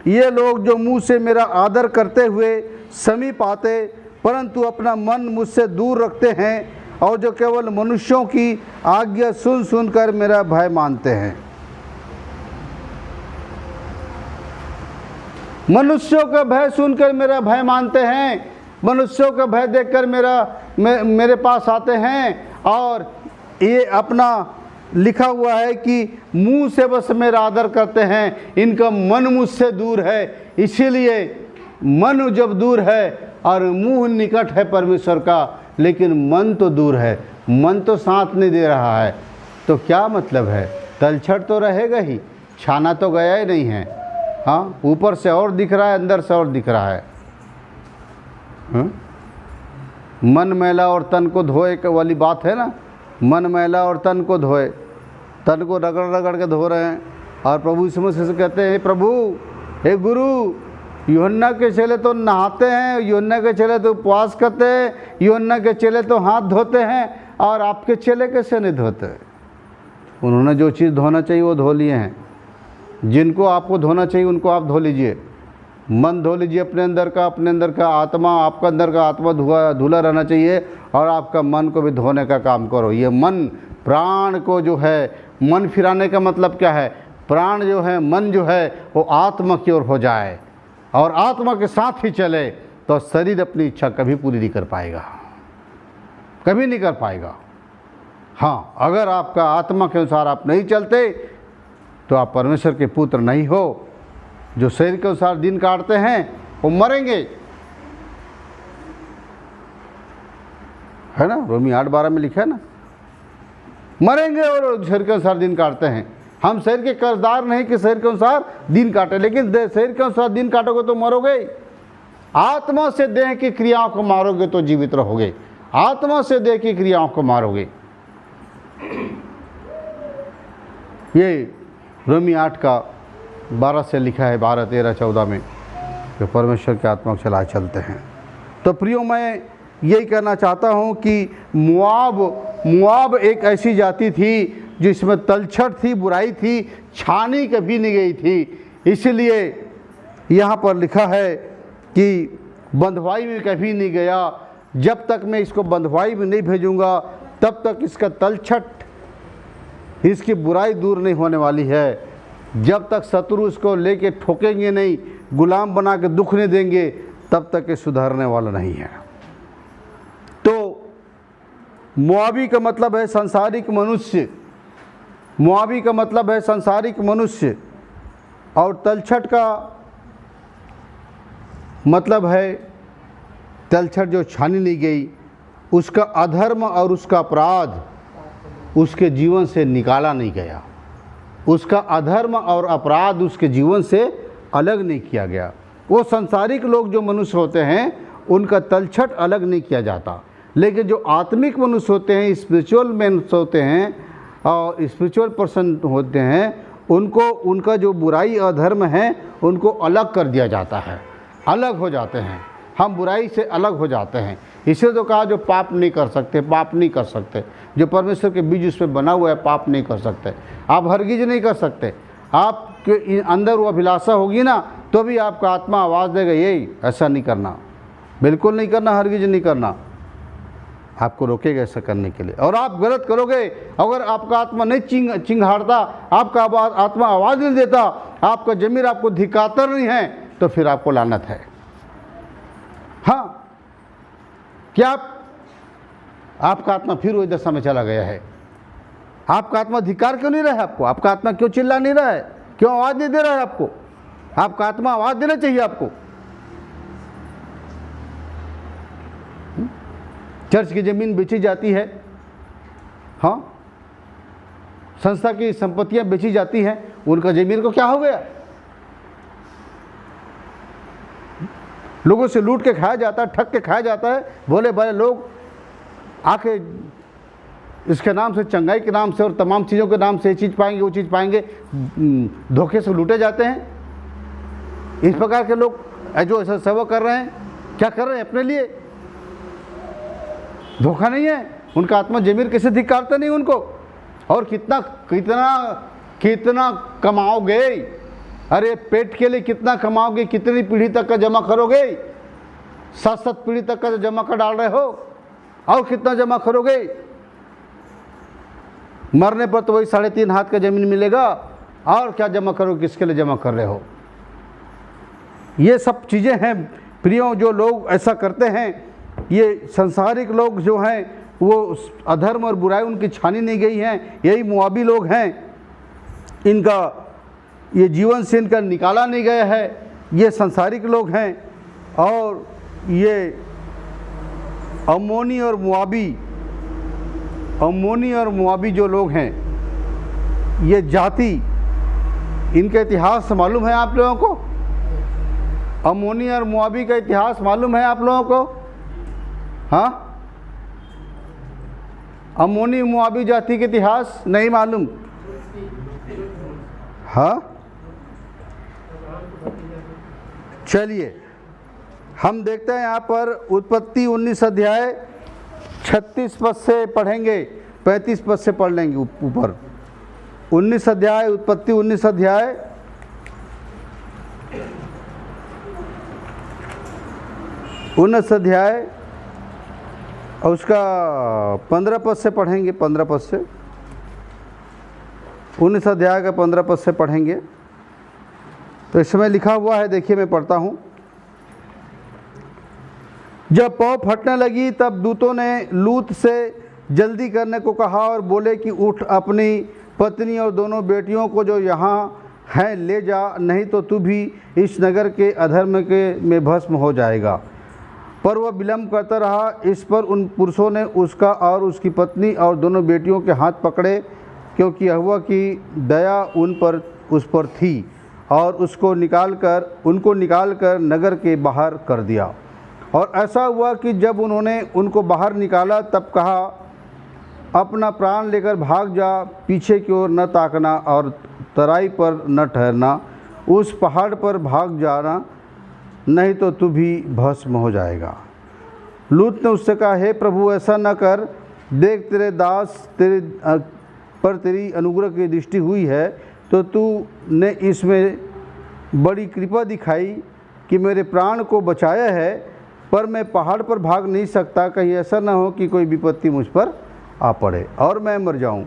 ये लोग जो मुँह से मेरा आदर करते हुए समीप आते परंतु अपना मन मुझसे दूर रखते हैं, और जो केवल मनुष्यों की आज्ञा सुन सुनकर मेरा भय मानते हैं। मनुष्यों का भय सुनकर मेरा भय मानते हैं, मनुष्यों का भय देखकर मेरे पास आते हैं। और ये अपना लिखा हुआ है कि मुंह से बस मेरा आदर करते हैं, इनका मन मुझसे दूर है। इसीलिए मन जब दूर है और मुंह निकट है परमेश्वर का, लेकिन मन तो दूर है, मन तो साथ नहीं दे रहा है, तो क्या मतलब है? तलछट तो रहेगा ही, छाना तो गया ही नहीं है। हाँ, ऊपर से और दिख रहा है, अंदर से और दिख रहा है। मन मैला और तन को धोए वाली बात है ना, मन मैला और तन को धोए, तन को रगड़ रगड़ के धो रहे हैं। और प्रभु यीशु मसीह से कहते हैं, प्रभु, हे गुरु, यूहन्ना के चेले तो नहाते हैं, यूहन्ना के चेले तो उपवास करते हैं, यूहन्ना के चेले तो हाथ धोते हैं, और आपके चेले कैसे नहीं धोते? उन्होंने जो चीज़ धोना चाहिए वो धो लिए हैं। जिनको आपको धोना चाहिए उनको आप धो लीजिए। मन धो लीजिए अपने अंदर का आत्मा, आपका अंदर का आत्मा धुला रहना चाहिए, और आपका मन को भी धोने का काम करो। ये मन प्राण को जो है, मन फिराने का मतलब क्या है? प्राण जो है, मन जो है, वो आत्मा की ओर हो जाए और आत्मा के साथ ही चले, तो शरीर अपनी इच्छा कभी पूरी नहीं कर पाएगा, कभी नहीं कर पाएगा। हाँ, अगर आपका आत्मा के अनुसार आप नहीं चलते तो आप परमेश्वर के पुत्र नहीं हो। जो शरीर के अनुसार दिन काटते हैं वो मरेंगे, है ना, रोमी 8:12 में लिखा है ना, मरेंगे। और शरीर के अनुसार दिन काटते हैं। हम शरीर के कर्जदार नहीं कि शरीर के अनुसार दिन काटे, लेकिन शरीर के अनुसार दिन काटोगे तो मरोगे। आत्मा से देह की क्रियाओं को मारोगे तो जीवित रहोगे, आत्मा से देह की क्रियाओं को मारोगे। ये रोमी 8:12 से लिखा है, 12, 13, 14 में, जो परमेश्वर के आत्मा को चला चलते हैं। तो प्रियो, मैं यही कहना चाहता हूँ कि मुआब एक ऐसी जाति थी जिसमें तलछट थी, बुराई थी, छानी कभी नहीं गई थी। इसलिए यहाँ पर लिखा है कि बंधुआई में कभी नहीं गया। जब तक मैं इसको बंधुआई में नहीं भेजूँगा तब तक इसका तलछट, इसकी बुराई दूर नहीं होने वाली है। जब तक शत्रु इसको लेके ठोकेंगे नहीं, गुलाम बना के दुख नहीं देंगे, तब तक ये सुधरने वाला नहीं है। तो मुआबी का मतलब है सांसारिक मनुष्य, मुआबी का मतलब है सांसारिक मनुष्य, और तलछट का मतलब है तलछट जो छानी नहीं गई, उसका अधर्म और उसका अपराध उसके जीवन से निकाला नहीं गया, उसका अधर्म और अपराध उसके जीवन से अलग नहीं किया गया। वो संसारिक लोग जो मनुष्य होते हैं उनका तलछट अलग नहीं किया जाता, लेकिन जो आत्मिक मनुष्य होते हैं, स्पिरिचुअल मनुष्य होते हैं और स्पिरिचुअल पर्सन होते हैं, उनको उनका जो बुराई अधर्म है उनको अलग कर दिया जाता है, अलग हो जाते हैं। हम बुराई से अलग हो जाते हैं। इसे तो कहा जो पाप नहीं कर सकते, पाप नहीं कर सकते, जो परमेश्वर के बीज उसमें बना हुआ है, पाप नहीं कर सकते। आप हरगिज नहीं कर सकते। आपके अंदर वो अभिलाषा होगी ना, तो भी आपका आत्मा आवाज़ देगा, यही ऐसा नहीं करना, बिल्कुल नहीं करना, हरगिज नहीं करना। आपको रोकेगा ऐसा करने के लिए। और आप गलत करोगे, अगर आपका आत्मा नहीं चिंघाड़ता, आपका आत्मा आवाज़ नहीं देता, आपका ज़मीर आपको धिक्कारता नहीं है, तो फिर आपको लानत है। हाँ, क्या आपका आत्मा फिर वही दशा में चला गया है? आपका आत्मा धिक्कार क्यों नहीं रहा है आपको? आपका आत्मा क्यों चिल्ला नहीं रहा है? क्यों आवाज़ नहीं दे रहा है आपको? आपका आत्मा आवाज़ देना चाहिए आपको। चर्च की ज़मीन बेची जाती है, हाँ, संस्था की संपत्तियां बेची जाती हैं, उनका ज़मीन को क्या हो गया? लोगों से लूट के खाया जाता है, ठग के खाया जाता है। भोले भाले लोग आके इसके नाम से, चंगाई के नाम से और तमाम चीज़ों के नाम से ये चीज़ पाएंगे, वो चीज़ पाएंगे, धोखे से लूटे जाते हैं। इस प्रकार के लोग जो ऐसा सेवा कर रहे हैं, क्या कर रहे हैं? अपने लिए धोखा नहीं है? उनका आत्मा ज़मीर कैसे धिक्कारता नहीं उनको? और कितना कितना कितना कमाओगे? अरे पेट के लिए कितना कमाओगे? कितनी पीढ़ी तक का जमा करोगे? 7-7 पीढ़ी तक का जमा कर डाल रहे हो, और कितना जमा करोगे? मरने पर तो वही 3.5 हाथ का ज़मीन मिलेगा, और क्या जमा करोगे? किसके लिए जमा कर रहे हो? ये सब चीज़ें हैं प्रियो, जो लोग ऐसा करते हैं, ये संसारिक लोग जो हैं, वो अधर्म और बुराई उनकी छानी नहीं गई हैं। यही मुआबी लोग हैं, इनका ये जीवन से इनका निकाला नहीं गया है। ये संसारिक लोग हैं। और ये अम्मोनी और मुआबी जो लोग हैं, ये जाति, इनका इतिहास मालूम है आप लोगों को? अम्मोनी और मुआबी का इतिहास मालूम है आप लोगों को? हाँ, अम्मोनी मुआबी जाति के इतिहास नहीं मालूम? हाँ, चलिए हम देखते हैं यहाँ पर उत्पत्ति 19 अध्याय 36 पद से पढ़ेंगे, 35 पद से पढ़ लेंगे ऊपर। 19 अध्याय, उत्पत्ति 19 अध्याय 19 अध्याय और उसका 15 पद से पढ़ेंगे। 15 पद से, 19 अध्याय का 15 पद से पढ़ेंगे। तो इस समय लिखा हुआ है, देखिए मैं पढ़ता हूँ। जब पौ फटने लगी तब दूतों ने लूत से जल्दी करने को कहा और बोले कि उठ, अपनी पत्नी और दोनों बेटियों को जो यहाँ हैं ले जा, नहीं तो तू भी इस नगर के अधर्म के में भस्म हो जाएगा। पर वह विलम्ब करता रहा। इस पर उन पुरुषों ने उसका और उसकी पत्नी और दोनों बेटियों के हाथ पकड़े, क्योंकि यहोवा की दया उस पर थी, और उनको निकाल कर नगर के बाहर कर दिया। और ऐसा हुआ कि जब उन्होंने उनको बाहर निकाला तब कहा, अपना प्राण लेकर भाग जा, पीछे की ओर न ताकना और तराई पर न ठहरना, उस पहाड़ पर भाग जाना, नहीं तो तू भी भस्म हो जाएगा। लूत ने उससे कहा, हे प्रभु, ऐसा न कर, देख तेरे दास पर तेरी अनुग्रह की दृष्टि हुई है, तो तू ने इसमें बड़ी कृपा दिखाई कि मेरे प्राण को बचाया है। पर मैं पहाड़ पर भाग नहीं सकता, कहीं ऐसा न हो कि कोई विपत्ति मुझ पर आ पड़े और मैं मर जाऊं।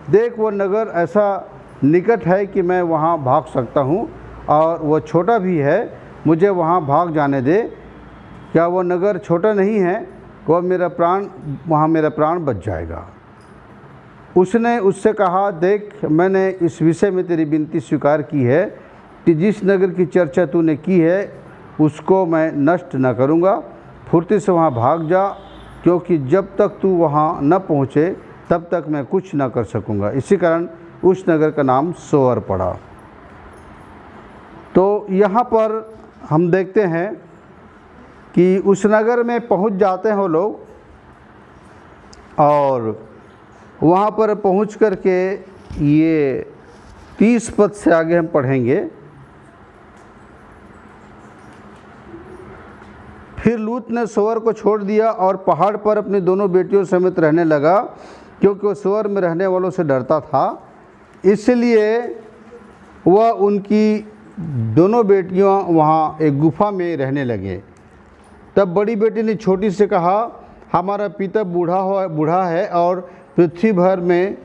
देख, वह नगर ऐसा निकट है कि मैं वहां भाग सकता हूं, और वह छोटा भी है, मुझे वहां भाग जाने दे। क्या वह नगर छोटा नहीं है? वहाँ मेरा प्राण बच जाएगा। उसने उससे कहा, देख, मैंने इस विषय में तेरी विनती स्वीकार की है कि जिस नगर की चर्चा तूने की है उसको मैं नष्ट न करूँगा। फुर्ती से वहाँ भाग जा, क्योंकि जब तक तू वहाँ न पहुँचे तब तक मैं कुछ न कर सकूँगा। इसी कारण उस नगर का नाम सोअर पड़ा। तो यहाँ पर हम देखते हैं कि उस नगर में पहुँच जाते हैं वो लोग, और वहाँ पर पहुँच कर के ये 30 पद से आगे हम पढ़ेंगे। फिर लूत ने सोअर को छोड़ दिया और पहाड़ पर अपनी दोनों बेटियों समेत रहने लगा, क्योंकि वह सोअर में रहने वालों से डरता था। इसलिए वह उनकी दोनों बेटियां वहाँ एक गुफा में रहने लगे। तब बड़ी बेटी ने छोटी से कहा, हमारा पिता बूढ़ा है और पृथ्वी भर में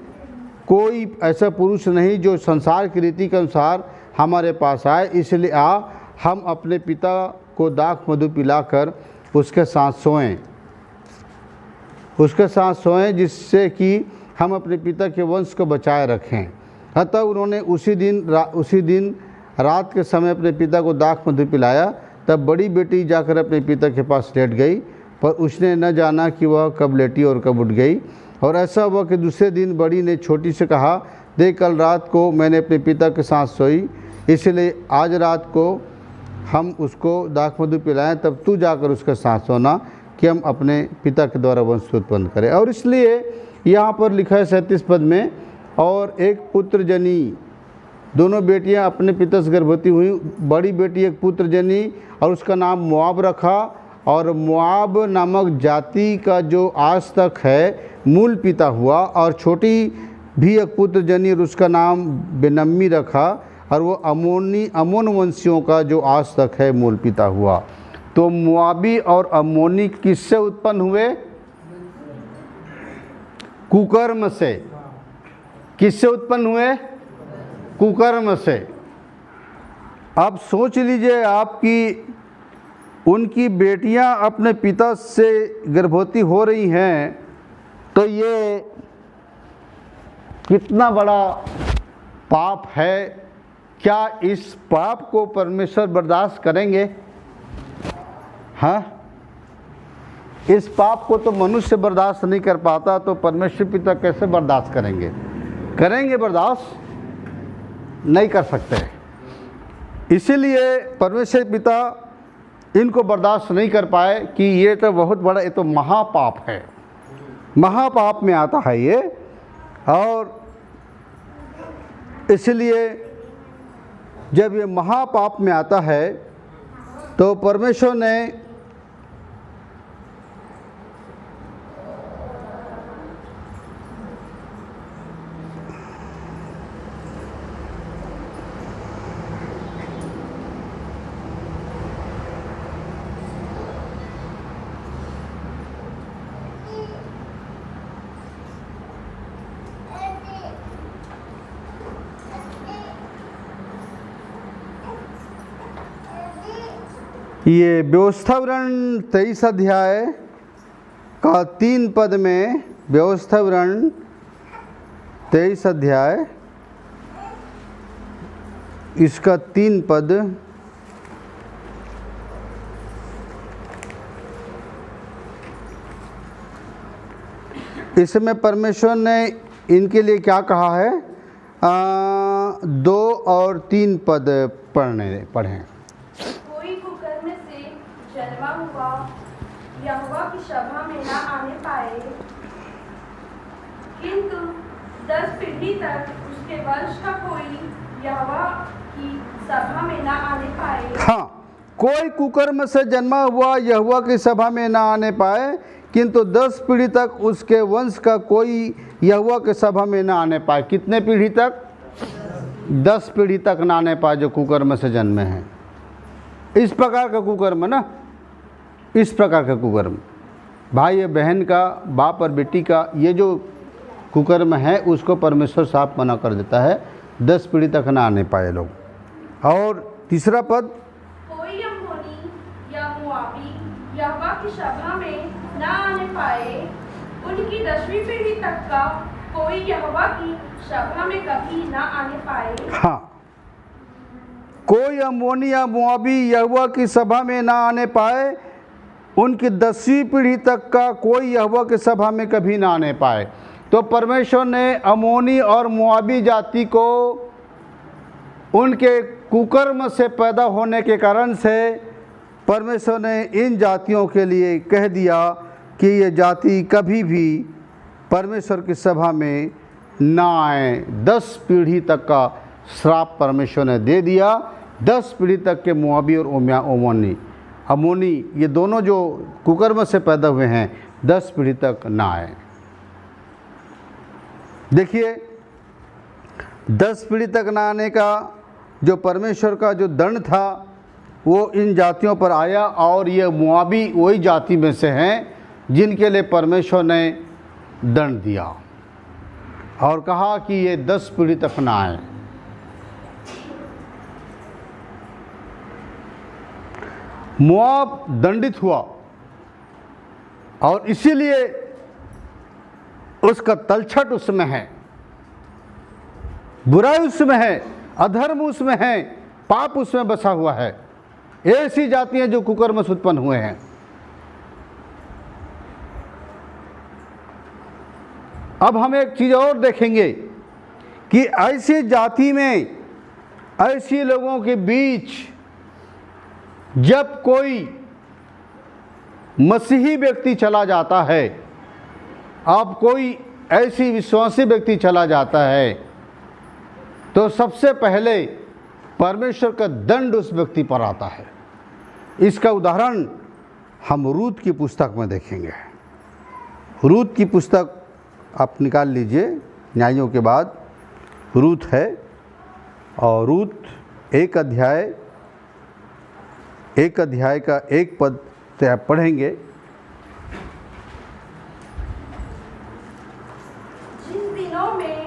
कोई ऐसा पुरुष नहीं जो संसार की रीति के अनुसार हमारे पास आए, इसलिए हम अपने पिता को दाख मधु पिलाकर उसके साथ सोएं जिससे कि हम अपने पिता के वंश को बचाए रखें। अतः उन्होंने उसी दिन रात के समय अपने पिता को दाख मधु पिलाया। तब बड़ी बेटी जाकर अपने पिता के पास लेट गई, पर उसने न जाना कि वह कब लेटी और कब उठ गई। और ऐसा हुआ कि दूसरे दिन बड़ी ने छोटी से कहा, देख कल रात को मैंने अपने पिता के साथ सोई, इसलिए आज रात को हम उसको दाख मधु पिलाएं, तब तू जाकर उसके साथ सोना कि हम अपने पिता के द्वारा वंश उत्पन्न करें। और इसलिए यहाँ पर लिखा है 37 पद में, और एक पुत्र जनी, दोनों बेटियां अपने पिता से गर्भवती हुई। बड़ी बेटी एक पुत्र जनी और उसका नाम मुआब रखा, और मुआब नामक जाति का जो आज तक है मूल पिता हुआ। और छोटी भी एक पुत्र जनी और उसका नाम बेनम्मी रखा, और वो अमोन वंशियों का जो आज तक है मूल पिता हुआ। तो मुआबी और अमोनी किससे उत्पन्न हुए? कुकर्म से। किससे उत्पन्न हुए? कुकर्म से। अब सोच लीजिए आपकी उनकी बेटियां अपने पिता से गर्भवती हो रही हैं, तो ये कितना बड़ा पाप है। क्या इस पाप को परमेश्वर बर्दाश्त करेंगे? हाँ, इस पाप को तो मनुष्य बर्दाश्त नहीं कर पाता, तो परमेश्वर पिता कैसे बर्दाश्त करेंगे? करेंगे बर्दाश्त? नहीं कर सकते। इसीलिए परमेश्वर पिता इनको बर्दाश्त नहीं कर पाए कि ये तो बहुत बड़ा, ये तो महापाप है, महापाप में आता है ये। और इसलिए जब ये महापाप में आता है तो परमेश्वर ने ये व्यवस्थावरण 23 अध्याय का 3 पद में, व्यवस्थावरण 23 अध्याय इसका 3 पद, इसमें परमेश्वर ने इनके लिए क्या कहा है? 2 और 3 पद पढ़ें। जन्मा हुआ यहोवा की सभा में न आने पाए, किंतु 10 पीढ़ी तक उसके वंश का कोई यहोवा की सभा में न आने पाए। हाँ, कोई कुकर्म से जन्मा हुआ यहोवा की सभा में न आने पाए, किंतु 10 पीढ़ी तक उसके वंश का कोई यहोवा की सभा में न आने पाए। कितने पीढ़ी तक? 10 पीढ़ी तक न आने पाए जो कुकर्म से जन्मे हैं। इस प्रकार का कुकर्म ना, इस प्रकार का कुकर्म, भाई बहन का, बाप और बेटी का, ये जो कुकर्म है उसको परमेश्वर साफ मना कर देता है, 10 पीढ़ी तक ना आने पाए लोग। और तीसरा पद, कोई अम्मोनी या मोआबी यहोवा की सभा में न आने पाए, उनकी 10वीं पीढ़ी तक का कोई यहोवा की सभा में कभी न आने पाए। हाँ, कोई अम्मोनी या मोआबी यहोवा की सभा में ना आने पाए, उनकी 10वीं पीढ़ी तक का कोई यहोवा की सभा में कभी ना आने पाए। तो परमेश्वर ने अम्मोनी और मोआबी जाति को उनके कुकर्म से पैदा होने के कारण से परमेश्वर ने इन जातियों के लिए कह दिया कि ये जाति कभी भी परमेश्वर की सभा में ना आए। 10 पीढ़ी तक का श्राप परमेश्वर ने दे दिया। 10 पीढ़ी तक के मोआबी और अम्मोनी ये दोनों जो कुकर्म से पैदा हुए हैं 10 पीढ़ी तक ना आए। देखिए 10 पीढ़ी तक ना आने का जो परमेश्वर का जो दंड था वो इन जातियों पर आया और ये मोआबी वही जाति में से हैं जिनके लिए परमेश्वर ने दंड दिया और कहा कि ये 10 पीढ़ी तक ना आए। मोआब दंडित हुआ और इसीलिए उसका तलछट उसमें है, बुराई उसमें है, अधर्म उसमें है, पाप उसमें बसा हुआ है। ऐसी जातियां जो कुकर्म से उत्पन्न हुए हैं। अब हम एक चीज़ और देखेंगे कि ऐसी जाति में, ऐसे लोगों के बीच जब कोई मसीही व्यक्ति चला जाता है, अब कोई ऐसी विश्वासी व्यक्ति चला जाता है, तो सबसे पहले परमेश्वर का दंड उस व्यक्ति पर आता है। इसका उदाहरण हम रूत की पुस्तक में देखेंगे। रूत की पुस्तक आप निकाल लीजिए, न्यायों के बाद रूत है, और रूत एक अध्याय का 1 पद से आप पढ़ेंगे। जिन दिनों में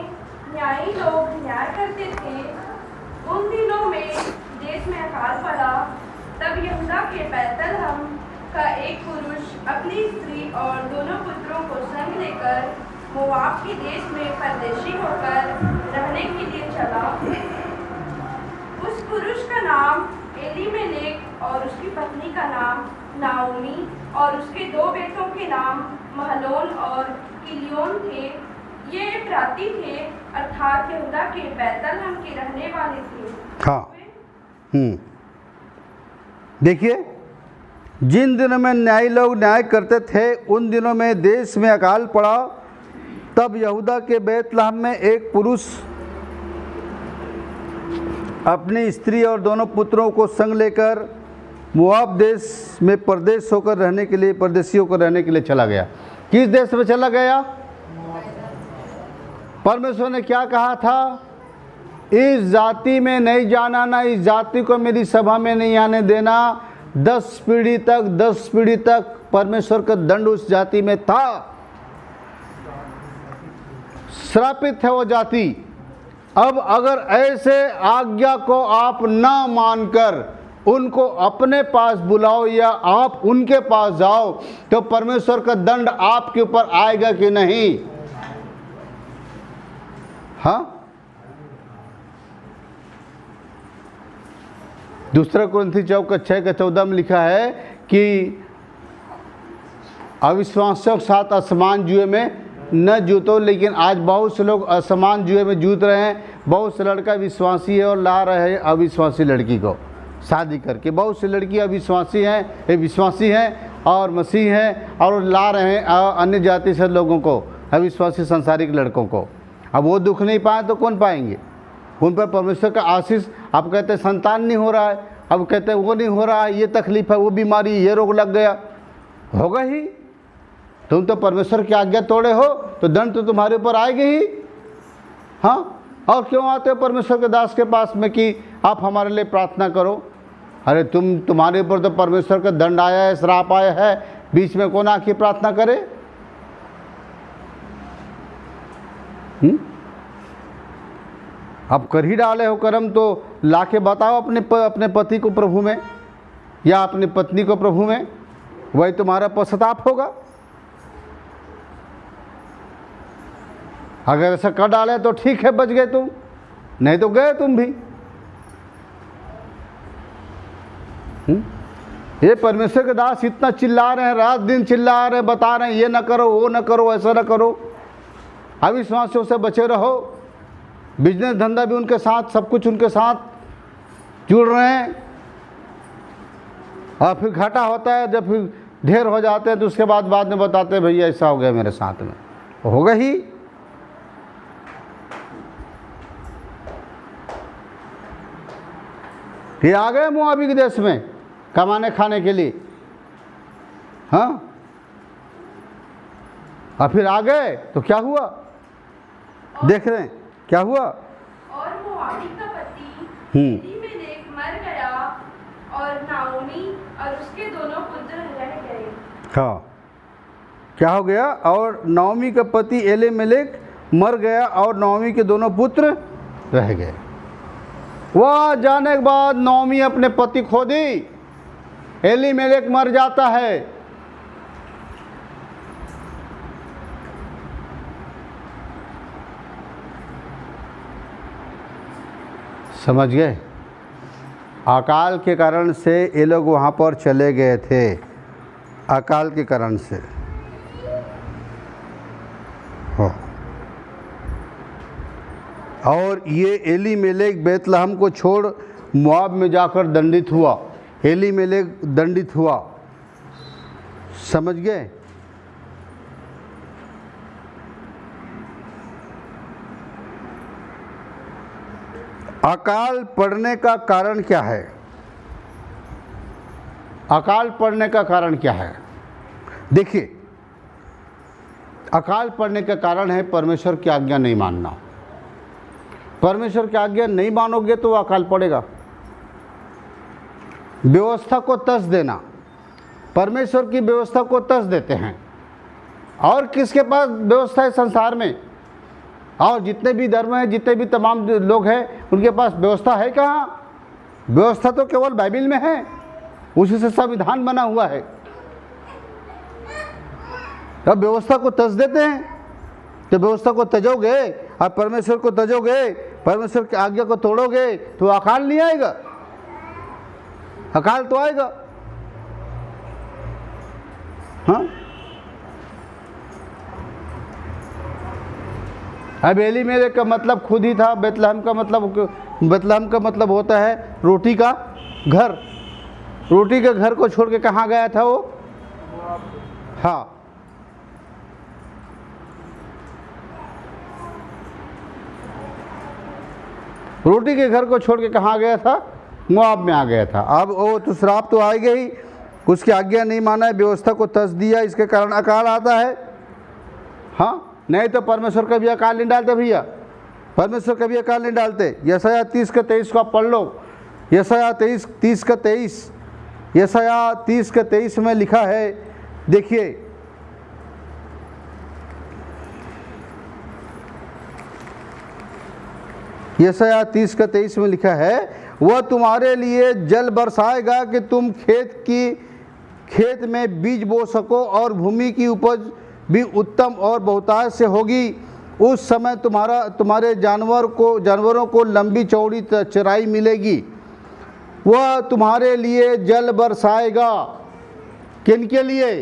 न्यायी लोग न्याय करते थे, उन दिनों में देश में अकाल पड़ा। तब यहूदा के बैतलहम का एक पुरुष अपनी स्त्री और दोनों पुत्रों को संग लेकर मोआब के देश में परदेशी होकर रहने के लिए चला। उस पुरुष का नाम एलीमेलेक और उसकी पत्नी का नाम नाओमी और उसके 2 बेटों के नाम महलोन और किलियोन थे। ये प्राती थे, अर्थात यहूदा के बैतलहम के रहने वाले थे। हाँ, देखिए, जिन दिनों में न्यायी लोग न्याय करते थे, उन दिनों में देश में अकाल पड़ा। तब यहूदा के बैतलहम में एक पुरुष अपनी स्त्री और दोनों पुत्रों को संग लेकर मोआब देश में परदेश होकर रहने के लिए, परदेशियों को रहने के लिए चला गया। किस देश में चला गया? परमेश्वर ने क्या कहा था? इस जाति में नहीं जाना, ना इस जाति को मेरी सभा में नहीं आने देना। 10 पीढ़ी तक परमेश्वर का दंड उस जाति में था। श्रापित है वो जाति। अब अगर ऐसे आज्ञा को आप ना मानकर उनको अपने पास बुलाओ या आप उनके पास जाओ, तो परमेश्वर का दंड आपके ऊपर आएगा कि नहीं? हाँ, दूसरा कुरिन्थी 6:14 में लिखा है कि अविश्वासियों के साथ असमान जुए में न जूतो। लेकिन आज बहुत से लोग असमान जुए में जूत रहे हैं। बहुत से लड़का विश्वासी है और ला रहे हैं अविश्वासी लड़की को शादी करके। बहुत सी लड़की अविश्वासी हैं, विश्वासी हैं और मसीह हैं, और ला रहे हैं अन्य जाति से लोगों को, अविश्वासी संसारिक लड़कों को। अब वो दुख नहीं पाए तो कौन पाएंगे? उन पर परमेश्वर का आशीष। अब कहते हैं संतान नहीं हो रहा है, अब कहते हैं वो नहीं हो रहा है, ये तकलीफ है, वो बीमारी, ये रोग लग गया। होगा ही। तुम तो परमेश्वर की आज्ञा तोड़े हो तो दंड तो तुम्हारे ऊपर आएगी ही। हाँ, और क्यों आते हो परमेश्वर के दास के पास में कि आप हमारे लिए प्रार्थना करो? अरे तुम्हारे ऊपर तो परमेश्वर का दंड आया है, श्राप आया है, बीच में कौन आके प्रार्थना करे? अब कर ही डाले हो कर्म तो लाके बताओ अपने पति को प्रभु में या अपनी पत्नी को प्रभु में, वही तुम्हारा पश्चाताप होगा। अगर ऐसा कर डाले तो ठीक है, बच गए तुम, नहीं तो गए तुम भी। ये परमेश्वर के दास इतना चिल्ला रहे हैं, रात दिन चिल्ला रहे हैं, बता रहे हैं ये ना करो, वो ना करो, ऐसा ना करो, अविश्वासियों से बचे रहो। बिजनेस धंधा भी उनके साथ, सब कुछ उनके साथ जुड़ रहे हैं, और फिर घाटा होता है। जब फिर ढेर हो जाते हैं तो उसके बाद में बताते हैं भैया ऐसा हो गया मेरे साथ में। होगा ही। ये आ गए मोआबी के देश में कमाने खाने के लिए। हाँ, और फिर आ गए तो क्या हुआ देख रहे हैं, क्या हुआ? और मोआबी का पति एलीमेलेक मर गया और नाओमी और उसके दोनों पुत्र रह गए। हाँ, क्या हो गया? और नाओमी का पति एलीमेलेक मर गया और नाओमी के दोनों पुत्र रह गए। वह जाने के बाद नाओमी अपने पति खो दी, एलीमेलेक मर जाता है। समझ गए? अकाल के कारण से ये लोग वहाँ पर चले गए थे, अकाल के कारण से। हाँ, और ये एलीमेलेक बेतलहम को छोड़ मोआब में जाकर दंडित हुआ। एलीमेलेक दंडित हुआ, समझ गए? अकाल पड़ने का कारण क्या है? अकाल पड़ने का कारण क्या है? देखिए, अकाल पड़ने का कारण है परमेश्वर की आज्ञा नहीं मानना। परमेश्वर की आज्ञा नहीं मानोगे तो अकाल पड़ेगा। व्यवस्था को तस देना, परमेश्वर की व्यवस्था को तस देते हैं। और किसके पास व्यवस्था है संसार में? और जितने भी धर्म हैं, जितने भी तमाम लोग हैं, उनके पास व्यवस्था है कहाँ? व्यवस्था तो केवल बाइबल में है, उसी से संविधान बना हुआ है। तब व्यवस्था को तज देते हैं। तो व्यवस्था को तजोगे और परमेश्वर को तजोगे, परमेश्वर की आज्ञा को तोड़ोगे तो अकाल नहीं आएगा? अकाल तो आएगा। हाँ, अब एलीमेलेक का मतलब खुद ही था। बेतलहम का मतलब होता है रोटी का घर। रोटी के घर को छोड़ के कहाँ गया था वो? हाँ, रोटी के घर को छोड़ के कहाँ गया था? मोआब में आ गया था। अब वो तो श्राप तो आएगा ही, उसकी आज्ञा नहीं माना है, व्यवस्था को तस दिया, इसके कारण अकाल आता है। हाँ, नहीं तो परमेश्वर कभी अकाल नहीं डालते भैया, परमेश्वर कभी अकाल नहीं डालते। यशायाह 30:23 को आप पढ़ लो। यशायाह 30:23 यशायाह 30:23 में लिखा है, देखिए, यशायाह 30:23 में लिखा है, वह तुम्हारे लिए जल बरसाएगा कि तुम खेत में बीज बो सको और भूमि की उपज भी उत्तम और बहुतायत से होगी। उस समय तुम्हारे जानवरों को लंबी चौड़ी चराई मिलेगी। वह तुम्हारे लिए जल बरसाएगा। किनके लिए?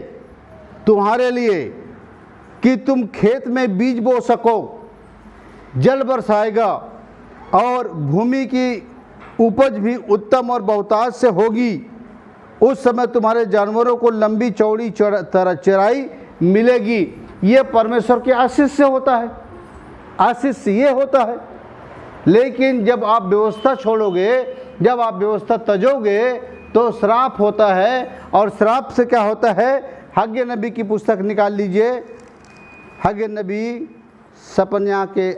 तुम्हारे लिए, कि तुम खेत में बीज बो सको। जल बरसाएगा और भूमि की उपज भी उत्तम और बहुतायत से होगी। उस समय तुम्हारे जानवरों को लंबी चौड़ी चराई मिलेगी। ये परमेश्वर के आशीष से होता है, आशीष से ये होता है। लेकिन जब आप व्यवस्था छोड़ोगे, जब आप व्यवस्था तजोगे तो श्राप होता है। और श्राप से क्या होता है? हग्गे नबी की पुस्तक निकाल लीजिए। हग्गे नबी, सपन्या के